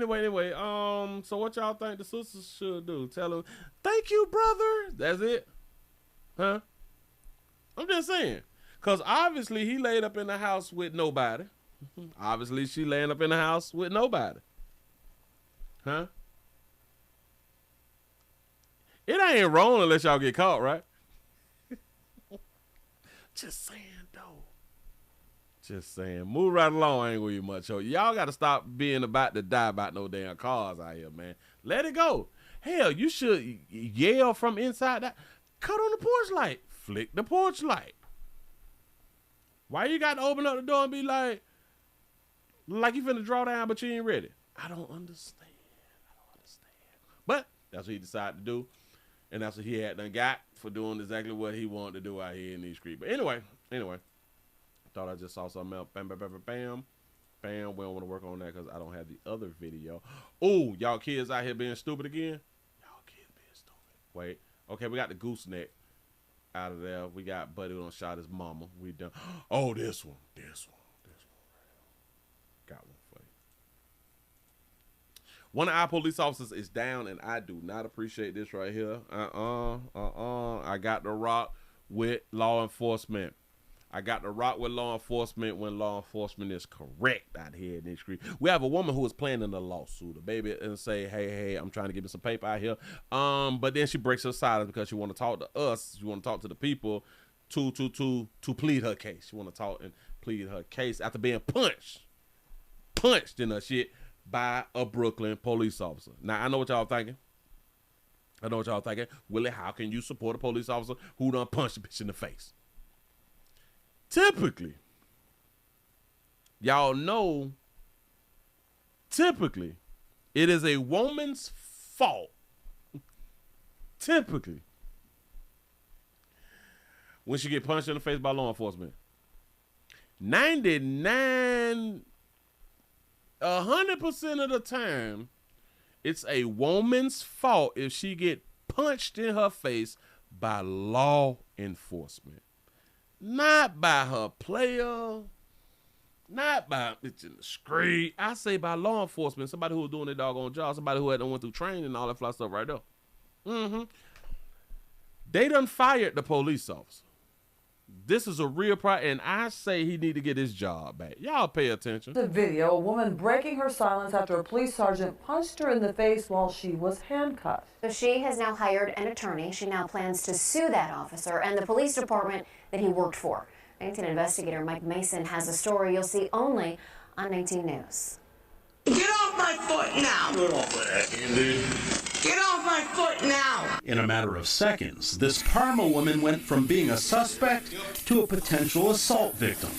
So what y'all think the sisters should do? Tell them, thank you, brother. That's it? Huh? I'm just saying. Because obviously he laid up in the house with nobody. Obviously she laying up in the house with nobody. Huh? It ain't wrong unless y'all get caught, right? Just saying, though. Just saying. Move right along. I ain't with you much. Y'all got to stop being about to die about no damn cars out here, man. Let it go. Hell, you should yell from inside that. Cut on the porch light. Flick the porch light. Why you got to open up the door and be like you finna draw down, but you ain't ready? I don't understand. But that's what he decided to do. And that's what he had done got for doing exactly what he wanted to do out here in these streets. But anyway. Thought I just saw something else. Bam. We don't want to work on that because I don't have the other video. Oh, y'all kids out here being stupid again? Y'all kids being stupid. Wait. Okay, we got the gooseneck out of there. We got Buddy on shot his mama. We done. Oh, this one. Got one for you. One of our police officers is down, and I do not appreciate this right here. I got to rock with law enforcement. I got to rock with law enforcement when law enforcement is correct out here in this street. We have a woman who is planning a lawsuit, a baby, and say, hey, I'm trying to get me some paper out here. But then she breaks her silence because she want to talk to us. She want to talk to the people to plead her case. She want to talk and plead her case after being punched in her shit by a Brooklyn police officer. Now, I know what y'all thinking. Willie, how can you support a police officer who done punched a bitch in the face? Typically, y'all know typically it is a woman's fault. Typically. When she get punched in the face by law enforcement. 100% of the time, it's a woman's fault if she get punched in her face by law enforcement. Not by her player, not by bitch in the street. I say by law enforcement, somebody who was doing their doggone job, somebody who had went through training and all that fly stuff right there. They done fired the police officer. This is a real problem, and I say he need to get his job back. Y'all pay attention. The video, a woman breaking her silence after a police sergeant punched her in the face while she was handcuffed. So she has now hired an attorney. She now plans to sue that officer and the police department that he worked for. 19 investigator Mike Mason has a story you'll see only on 19 News. Get off my foot now! Get off that, dude. Get off my foot now! In a matter of seconds, this Parma woman went from being a suspect to a potential assault victim.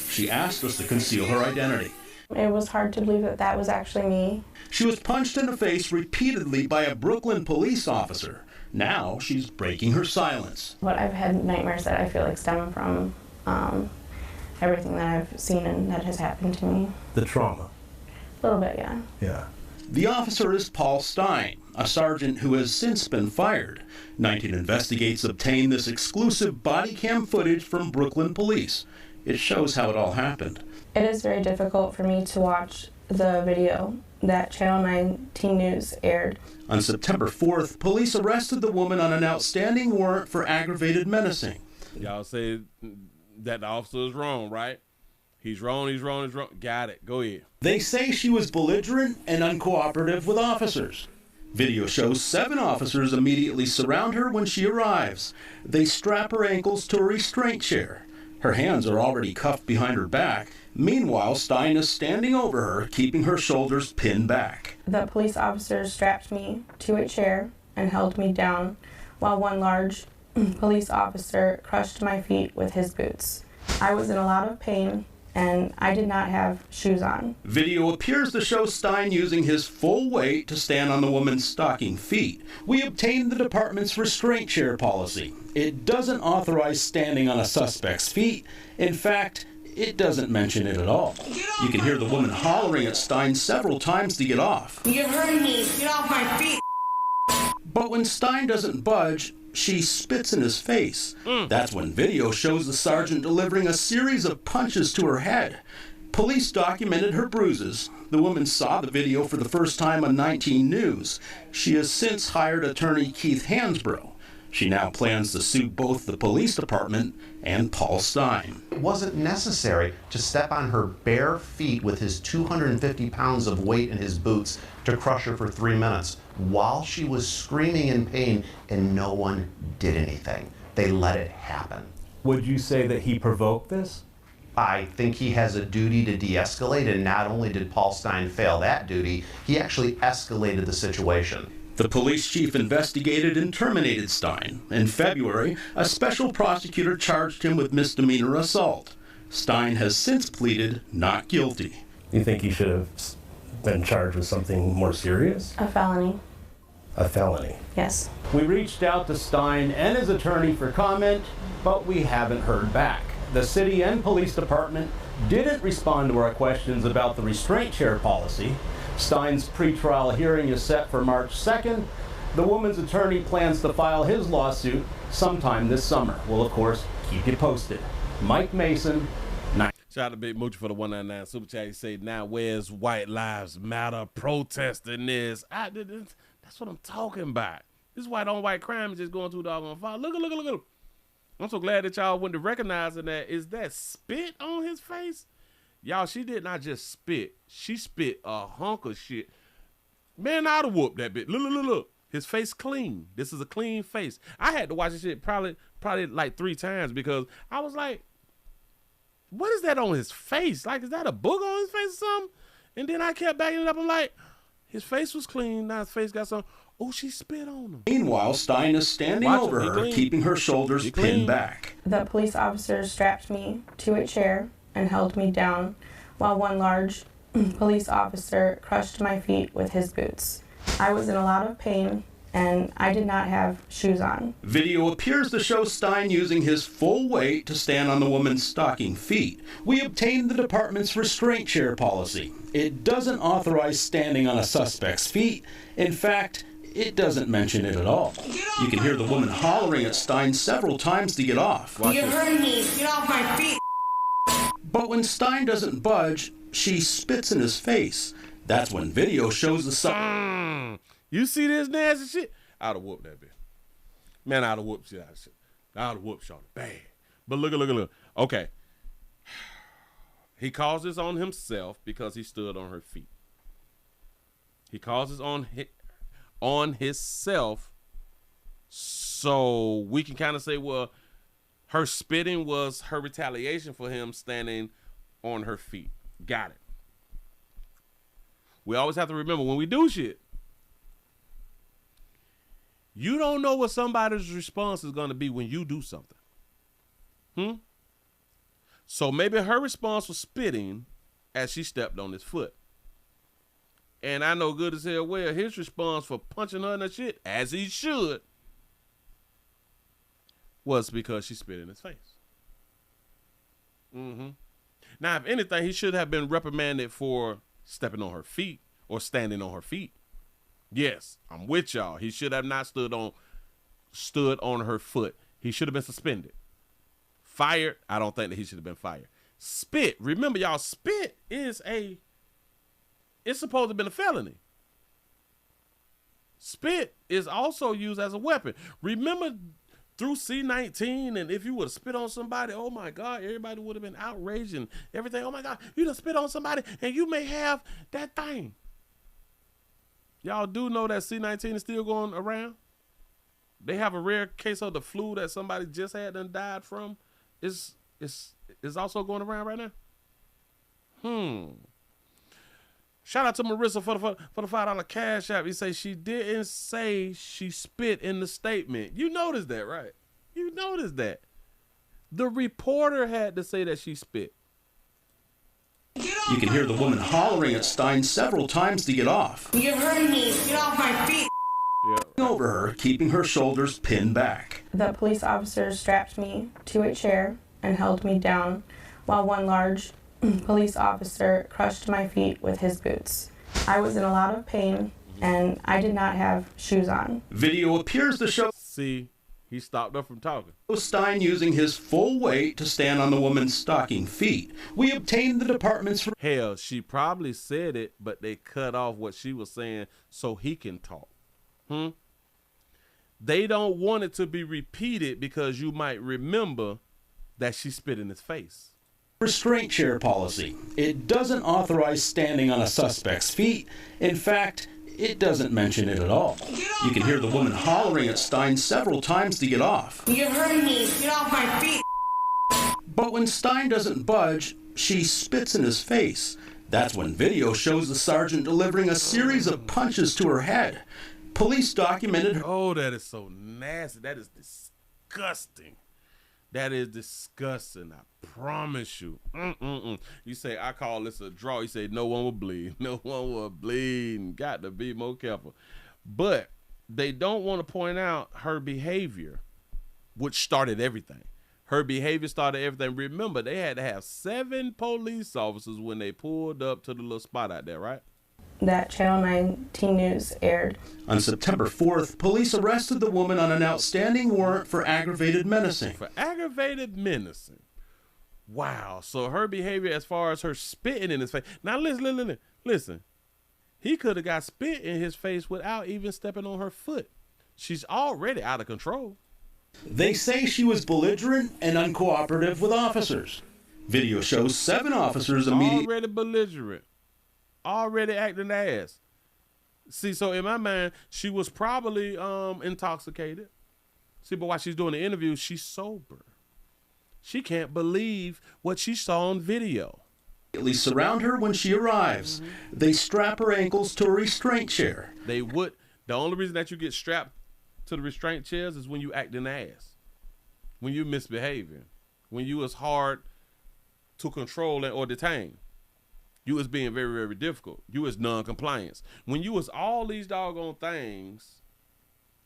She asked us to conceal her identity. It was hard to believe that that was actually me. She was punched in the face repeatedly by a Brooklyn police officer. Now she's breaking her silence. But I've had nightmares that I feel like stem from everything that I've seen and that has happened to me. The trauma. A little bit, yeah. Yeah. The officer is Paul Stein, a sergeant who has since been fired. 19 Investigates obtained this exclusive body cam footage from Brooklyn police. It shows how it all happened. It is very difficult for me to watch the video that Channel 19 News aired. On September 4th, police arrested the woman on an outstanding warrant for aggravated menacing. Y'all say that the officer is wrong, right? He's wrong, he's wrong, he's wrong. Got it. Go ahead. They say she was belligerent and uncooperative with officers. Video shows 7 officers immediately surround her when she arrives. They strap her ankles to a restraint chair. Her hands are already cuffed behind her back. Meanwhile, Stein is standing over her, keeping her shoulders pinned back. The police officers strapped me to a chair and held me down, while one large police officer crushed my feet with his boots. I was in a lot of pain, and I did not have shoes on. Video appears to show Stein using his full weight to stand on the woman's stocking feet. We obtained the department's restraint chair policy. It doesn't authorize standing on a suspect's feet. In fact, it doesn't mention it at all. You can hear the woman hollering at Stein several times to get off. You're hurting me. Get off my feet. But when Stein doesn't budge, she spits in his face. That's when video shows the sergeant delivering a series of punches to her head. Police documented her bruises. The woman saw the video for the first time on 19 News. She has since hired attorney Keith Hansbrough. She now plans to sue both the police department and Paul Stein. It wasn't necessary to step on her bare feet with his 250 pounds of weight in his boots to crush her for 3 minutes while she was screaming in pain, and no one did anything. They let it happen. Would you say that he provoked this? I think he has a duty to de-escalate, and not only did Paul Stein fail that duty, he actually escalated the situation. The police chief investigated and terminated Stein. In February, a special prosecutor charged him with misdemeanor assault. Stein has since pleaded not guilty. You think he should have been charged with something more serious? A felony. A felony? Yes. We reached out to Stein and his attorney for comment, but we haven't heard back. The city and police department didn't respond to our questions about the restraint chair policy. Stein's pretrial hearing is set for March 2nd. The woman's attorney plans to file his lawsuit sometime this summer. We'll, of course, keep you posted. Mike Mason, Shout out to Big Moochie for the 199 Super Chat. He said, now where's White Lives Matter protesting this? That's what I'm talking about. This white on white crime is just going too doggone far. Look at him. I'm so glad that y'all went to recognizing that. Is that spit on his face? Y'all, she did not just spit. She spit a hunk of shit. Man, I'd have whooped that bitch. Look. His face clean. This is a clean face. I had to watch this shit probably like 3 times because I was like, what is that on his face? Like, is that a booger on his face or something? And then I kept backing it up. I'm like, his face was clean. Now his face got some. Oh, she spit on him. Meanwhile, Stein is standing over her, keeping her shoulders pinned back. The police officers strapped me to a chair and held me down, while one large police officer crushed my feet with his boots. I was in a lot of pain, and I did not have shoes on. Video appears to show Stein using his full weight to stand on the woman's stocking feet. We obtained the department's restraint chair policy. It doesn't authorize standing on a suspect's feet. In fact, it doesn't mention it at all. You can hear the woman hollering at Stein several times to get off. You're hurting me. Get off my feet. But when Stein doesn't budge, she spits in his face. That's when video shows the You see this nasty shit? I'd have whooped that bitch. Man, I'd have whooped shit out of shit. I'd have whooped Shawty bad. But look. Okay. He calls this on himself because he stood on her feet. He calls this on himself, so we can kind of say, well, her spitting was her retaliation for him standing on her feet. Got it. We always have to remember when we do shit, you don't know what somebody's response is going to be when you do something. So maybe her response was spitting as she stepped on his foot. And I know good as hell well his response for punching her in the shit, as he should, was because she spit in his face. Now, if anything, he should have been reprimanded for stepping on her feet or standing on her feet. Yes, I'm with y'all. He should have not stood on her foot. He should have been suspended. Fired, I don't think that he should have been fired. Spit, remember y'all, spit is it's supposed to have been a felony. Spit is also used as a weapon. Remember through C-19, and if you would have spit on somebody, oh my God, everybody would have been outraged and everything. Oh my God, you done spit on somebody and you may have that thing. Y'all do know that C-19 is still going around? They have a rare case of the flu that somebody just had and died from. It's also going around right now. Shout out to Marissa for the $5 cash app. He say she didn't say she spit in the statement. You noticed that, right? You noticed that. The reporter had to say that she spit. You can hear the woman hollering at Stein several times to get off. You're hurting me. Get off my feet. Over her, keeping her shoulders pinned back. The police officer strapped me to a chair and held me down, while one large police officer crushed my feet with his boots. I was in a lot of pain, and I did not have shoes on. Video appears to show... See, he stopped her from talking. Stein using his full weight to stand on the woman's stocking feet. We obtained the department's... Hell, she probably said it, but they cut off what she was saying so he can talk. They don't want it to be repeated because you might remember that she spit in his face. Restraint chair policy. It doesn't authorize standing on a suspect's feet. In fact, it doesn't mention it at all. You can hear the woman hollering at Stein several times to get off. You're hurting me. Get off my feet. But when Stein doesn't budge, she spits in his face. That's when video shows the sergeant delivering a series of punches to her head. Police documented her. Oh, that is so nasty. That is disgusting. That is disgusting. I promise you. You say, I call this a draw. You say, no one will bleed. No one will bleed. Got to be more careful. But they don't want to point out her behavior, which started everything. Her behavior started everything. Remember, they had to have 7 police officers when they pulled up to the little spot out there, right? That Channel 19 News aired. On September 4th, police arrested the woman on an outstanding warrant for aggravated menacing. For aggravated menacing. Wow. So her behavior as far as her spitting in his face. Now listen. He could have got spit in his face without even stepping on her foot. She's already out of control. They say she was belligerent and uncooperative with officers. Video shows 7 officers immediately... Already belligerent. Already acting ass. See, so in my mind, she was probably intoxicated. See, but while she's doing the interview, she's sober. She can't believe what she saw on video. Surround her when she arrives. They strap her ankles to a restraint chair. They would. The only reason that you get strapped to the restraint chairs is when you acting ass, when you misbehaving, when you is hard to control or detain. You was being very, very difficult. You was non-compliance. When you was all these doggone things,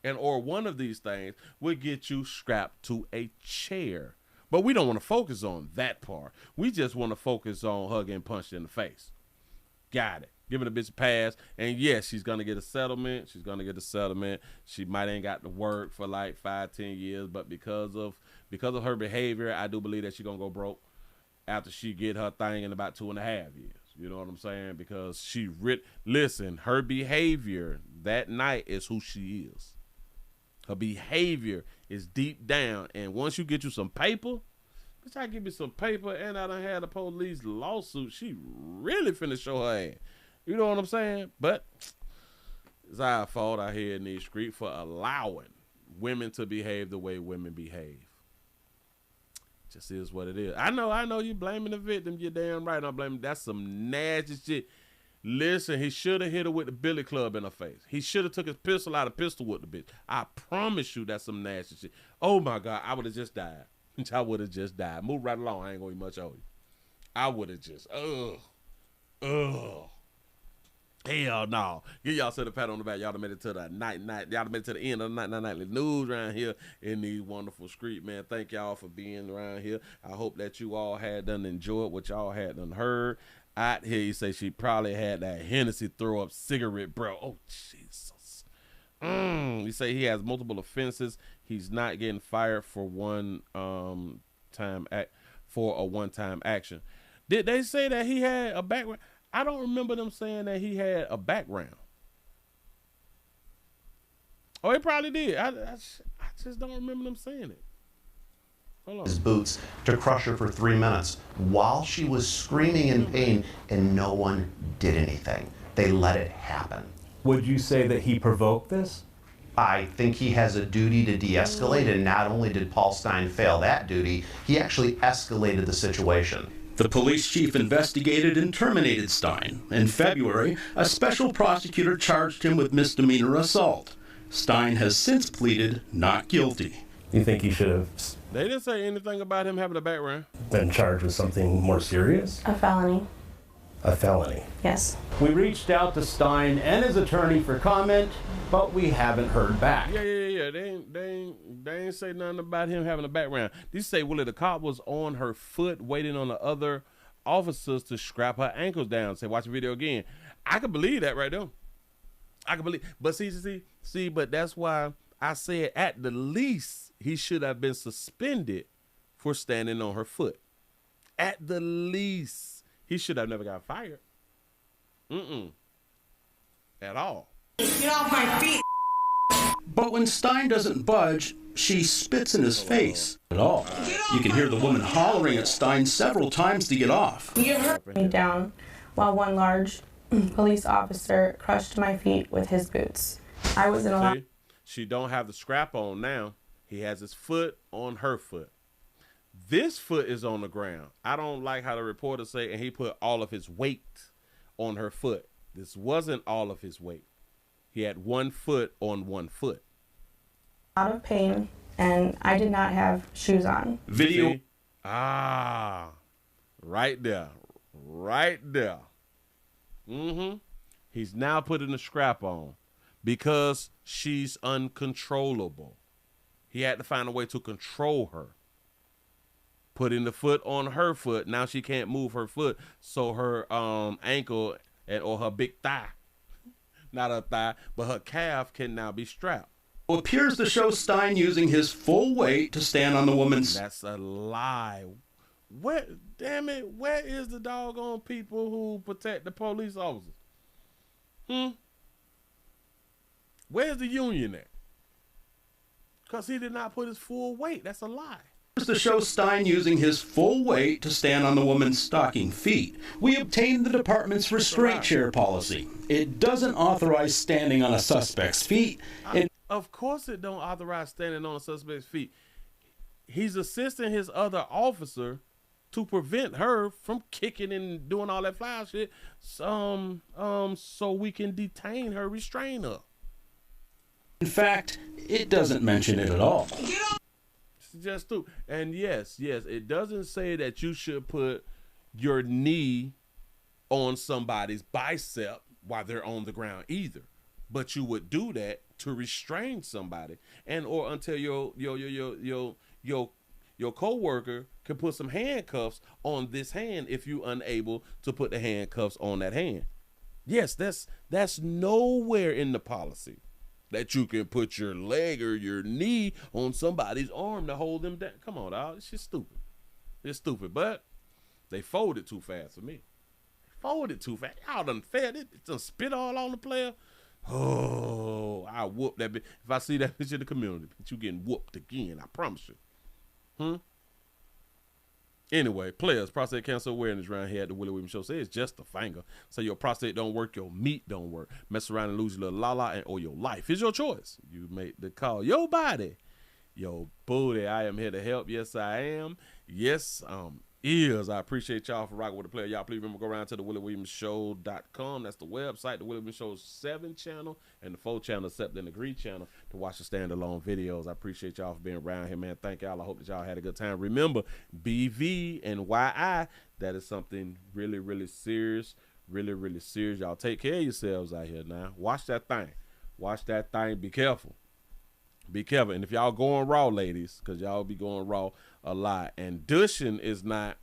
and or one of these things would get you strapped to a chair. But we don't want to focus on that part. We just want to focus on her getting punched in the face. Got it. Giving the bitch a pass. And yes, she's going to get a settlement. She's going to get a settlement. She might ain't got to work for like 5-10 years, but because of her behavior, I do believe that she's going to go broke after she get her thing in about 2.5 years. You know what I'm saying? Because listen, her behavior that night is who she is. Her behavior is deep down, and once you get you some paper, bitch, I give you some paper, and I done had a police lawsuit. She really finna show her ass. You know what I'm saying? But it's our fault out here in these streets for allowing women to behave the way women behave. Just is what it is. I know you blaming the victim. You're damn right. I'm blaming. That's some nasty shit. Listen, he should have hit her with the billy club in her face. He should have took his pistol out, pistol with the bitch. I promise you that's some nasty shit. Oh my God, I would have just died. I would have just died. Move right along. I ain't gonna eat much of you. I would have just, hell no. Give y'all a pat on the back. Y'all done made it to the night. Y'all done made it to the end of the nightly news around here in these wonderful streets, man. Thank y'all for being around here. I hope that you all had done enjoyed what y'all had done heard. Out here, you say she probably had that Hennessy throw up cigarette, bro. Oh, Jesus. You say he has multiple offenses. He's not getting fired for a one-time action. Did they say that he had a background? I don't remember them saying that he had a background. Oh, he probably did. I just don't remember them saying it. His boots to crush her for 3 minutes while she was screaming in pain, and no one did anything. They let it happen. Would you say that he provoked this? I think he has a duty to de-escalate, and not only did Paul Stein fail that duty, he actually escalated the situation. The police chief investigated and terminated Stein. In February, a special prosecutor charged him with misdemeanor assault. Stein has since pleaded not guilty. You think he should have They didn't say anything about him having a background. been charged with something more serious? A felony. A felony. Yes. We reached out to Stein and his attorney for comment, but we haven't heard back. Yeah. They ain't say nothing about him having a background. They say Willie the cop was on her foot waiting on the other officers to strap her ankles down. Say, watch the video again. I can believe that right there. I can believe. But see, but that's why I said at the least he should have been suspended for standing on her foot. At the least. He should have never got fired. At all. Get off my feet. But when Stein doesn't budge, she spits in his face at all. You can hear the woman hollering at Stein several times to get off. Me down while one large police officer crushed my feet with his boots. I was in a lot. She don't have the scrap on now. He has his foot on her foot. This foot is on the ground. I don't like how the reporter say, and he put all of his weight on her foot. This wasn't all of his weight. He had one foot on one foot. Out of pain, and I did not have shoes on. Video. See? Right there. Right there. He's now putting the scrap on because she's uncontrollable. He had to find a way to control her. Putting the foot on her foot. Now she can't move her foot, so her ankle or her big thigh, not her thigh, but her calf can now be strapped. Appears to show Stein using his full weight to stand on the woman's. That's a lie. Where, damn it, where is the doggone people who protect the police officers? Where's the union at? Because he did not put his full weight. That's a lie. To show Stein using his full weight to stand on the woman's stocking feet. We obtained the department's restraint chair policy. It doesn't authorize standing on a suspect's feet. Of course it don't authorize standing on a suspect's feet. He's assisting his other officer to prevent her from kicking and doing all that foul shit, so we can detain her, restrain her. In fact, it doesn't mention it at all. Just do. And yes, it doesn't say that you should put your knee on somebody's bicep while they're on the ground either. But you would do that to restrain somebody, and or until your coworker can put some handcuffs on this hand if you're unable to put the handcuffs on that hand. Yes, that's nowhere in the policy that you can put your leg or your knee on somebody's arm to hold them down. Come on, dog. It's just stupid. It's stupid, but they folded too fast for me. Folded too fast. Y'all done fed it. It done spit all on the player. Oh, I whoop that bitch. If I see that bitch in the community, you getting whooped again. I promise you. Anyway, players, prostate cancer awareness around here at the Willie Williams Show. Say it's just a finger. So your prostate don't work, your meat don't work. Mess around and lose your little la-la or your life. It's your choice. You make the call. Your body, your booty. I am here to help. Yes, I am. Yes, is. I appreciate y'all for rocking with the player. Y'all please remember, go around to the WillieWilliamsShow.com. That's the website, the Willie Williams Show 7 channel and the 4 channel, except in the Agree channel, to watch the standalone videos. I appreciate y'all for being around here, man. Thank y'all. I hope that y'all had a good time. Remember, BV and YI, that is something really, really serious. Really, really serious. Y'all take care of yourselves out here now. Watch that thing. Watch that thing. Be careful. Be careful. And if y'all going raw, ladies, because y'all be going raw a lot. And douching is not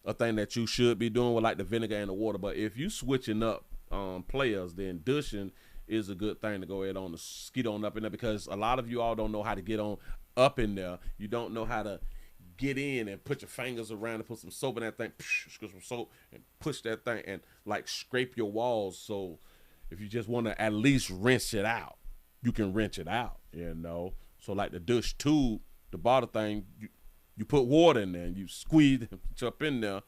a thing that you should be doing with like the vinegar and the water. But if you switching up players, then douching is a good thing to go ahead on to skeet on up in there, because a lot of you all don't know how to get on up in there. You don't know how to get in and put your fingers around and put some soap in that thing, some soap, and push that thing and like scrape your walls. So if you just want to at least rinse it out, you can rinse it out, you know. So like the douche tube, the bottle thing, you put water in there and you squeeze it up in there,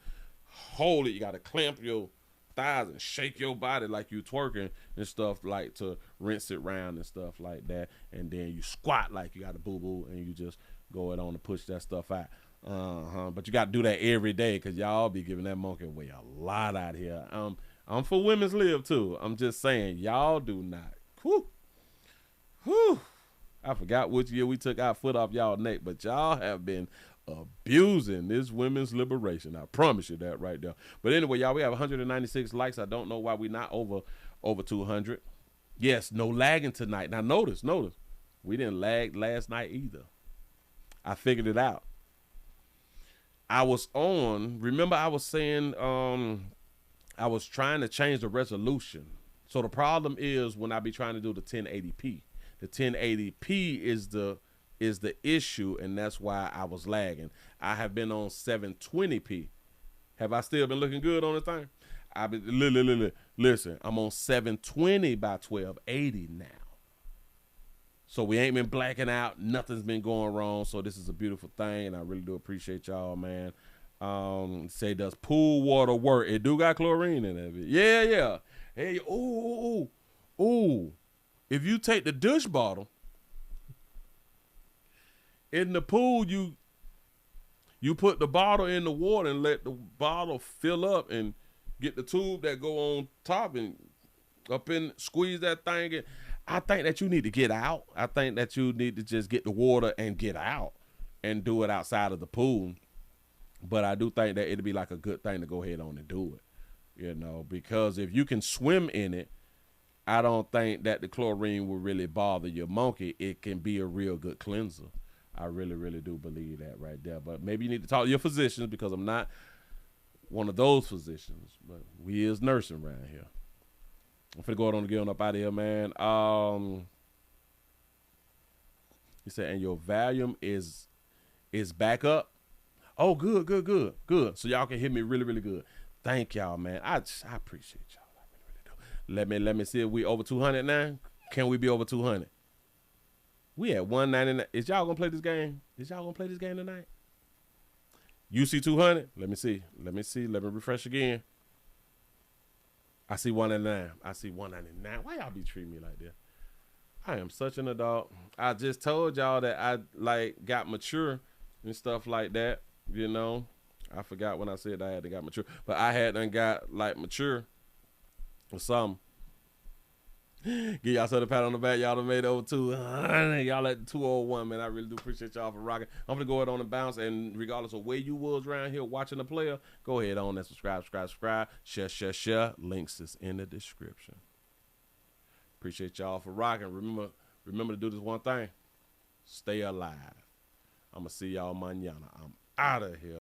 hold it. You got to clamp your thighs and shake your body like you twerking and stuff, like to rinse it round and stuff like that. And then you squat like you got a boo-boo and you just go it on to push that stuff out. But you got to do that every day, because y'all be giving that monkey away a lot out here. I'm for women's live too. I'm just saying, y'all do not. Whew. I forgot which year we took our foot off y'all neck, but y'all have been abusing this women's liberation. I promise you that right there. But anyway, y'all, we have 196 likes. I don't know why we not over 200. Yes, no lagging tonight. Now notice, we didn't lag last night either. I figured it out. I was on, remember I was saying I was trying to change the resolution. So the problem is when I be trying to do the 1080p. The 1080p is the issue, and that's why I was lagging. I have been on 720p. Have I still been looking good on the thing? Listen, I'm on 720 by 1280 now. So we ain't been blacking out. Nothing's been going wrong. So this is a beautiful thing, and I really do appreciate y'all, man. Say, does pool water work? It do got chlorine in it. Yeah. Hey, ooh. If you take the douche bottle in the pool, you put the bottle in the water and let the bottle fill up and get the tube that go on top and up in, squeeze that thing in. I think that you need to get out. I think that you need to just get the water and get out and do it outside of the pool. But I do think that it'd be like a good thing to go ahead on and do it, you know, because if you can swim in it, I don't think that the chlorine will really bother your monkey. It can be a real good cleanser. I really, really do believe that right there. But maybe you need to talk to your physicians, because I'm not one of those physicians, but we is nursing around here. I'm finna go on and get on up out of here, man. He said, and your volume is back up. Oh, good. So y'all can hear me really, really good. Thank y'all, man. I appreciate y'all. I really, really do. Let me see if we over 200 now. Can we be over 200? We at 199. Is y'all gonna play this game? Tonight? You see 200? Let me see. Let me refresh again. I see 199. Why y'all be treating me like that? I am such an adult. I just told y'all that I like got mature and stuff like that. You know, I forgot when I said I had to got mature, but I had done got like mature or something. Give y'all some pat on the back. Y'all done made over 200. Y'all at 201, man. I really do appreciate y'all for rocking. I'm going to go ahead on and bounce. And regardless of where you was around here watching the player, go ahead on and subscribe. Share. Links is in the description. Appreciate y'all for rocking. Remember to do this one thing. Stay alive. I'm going to see y'all mañana. I'm out of here.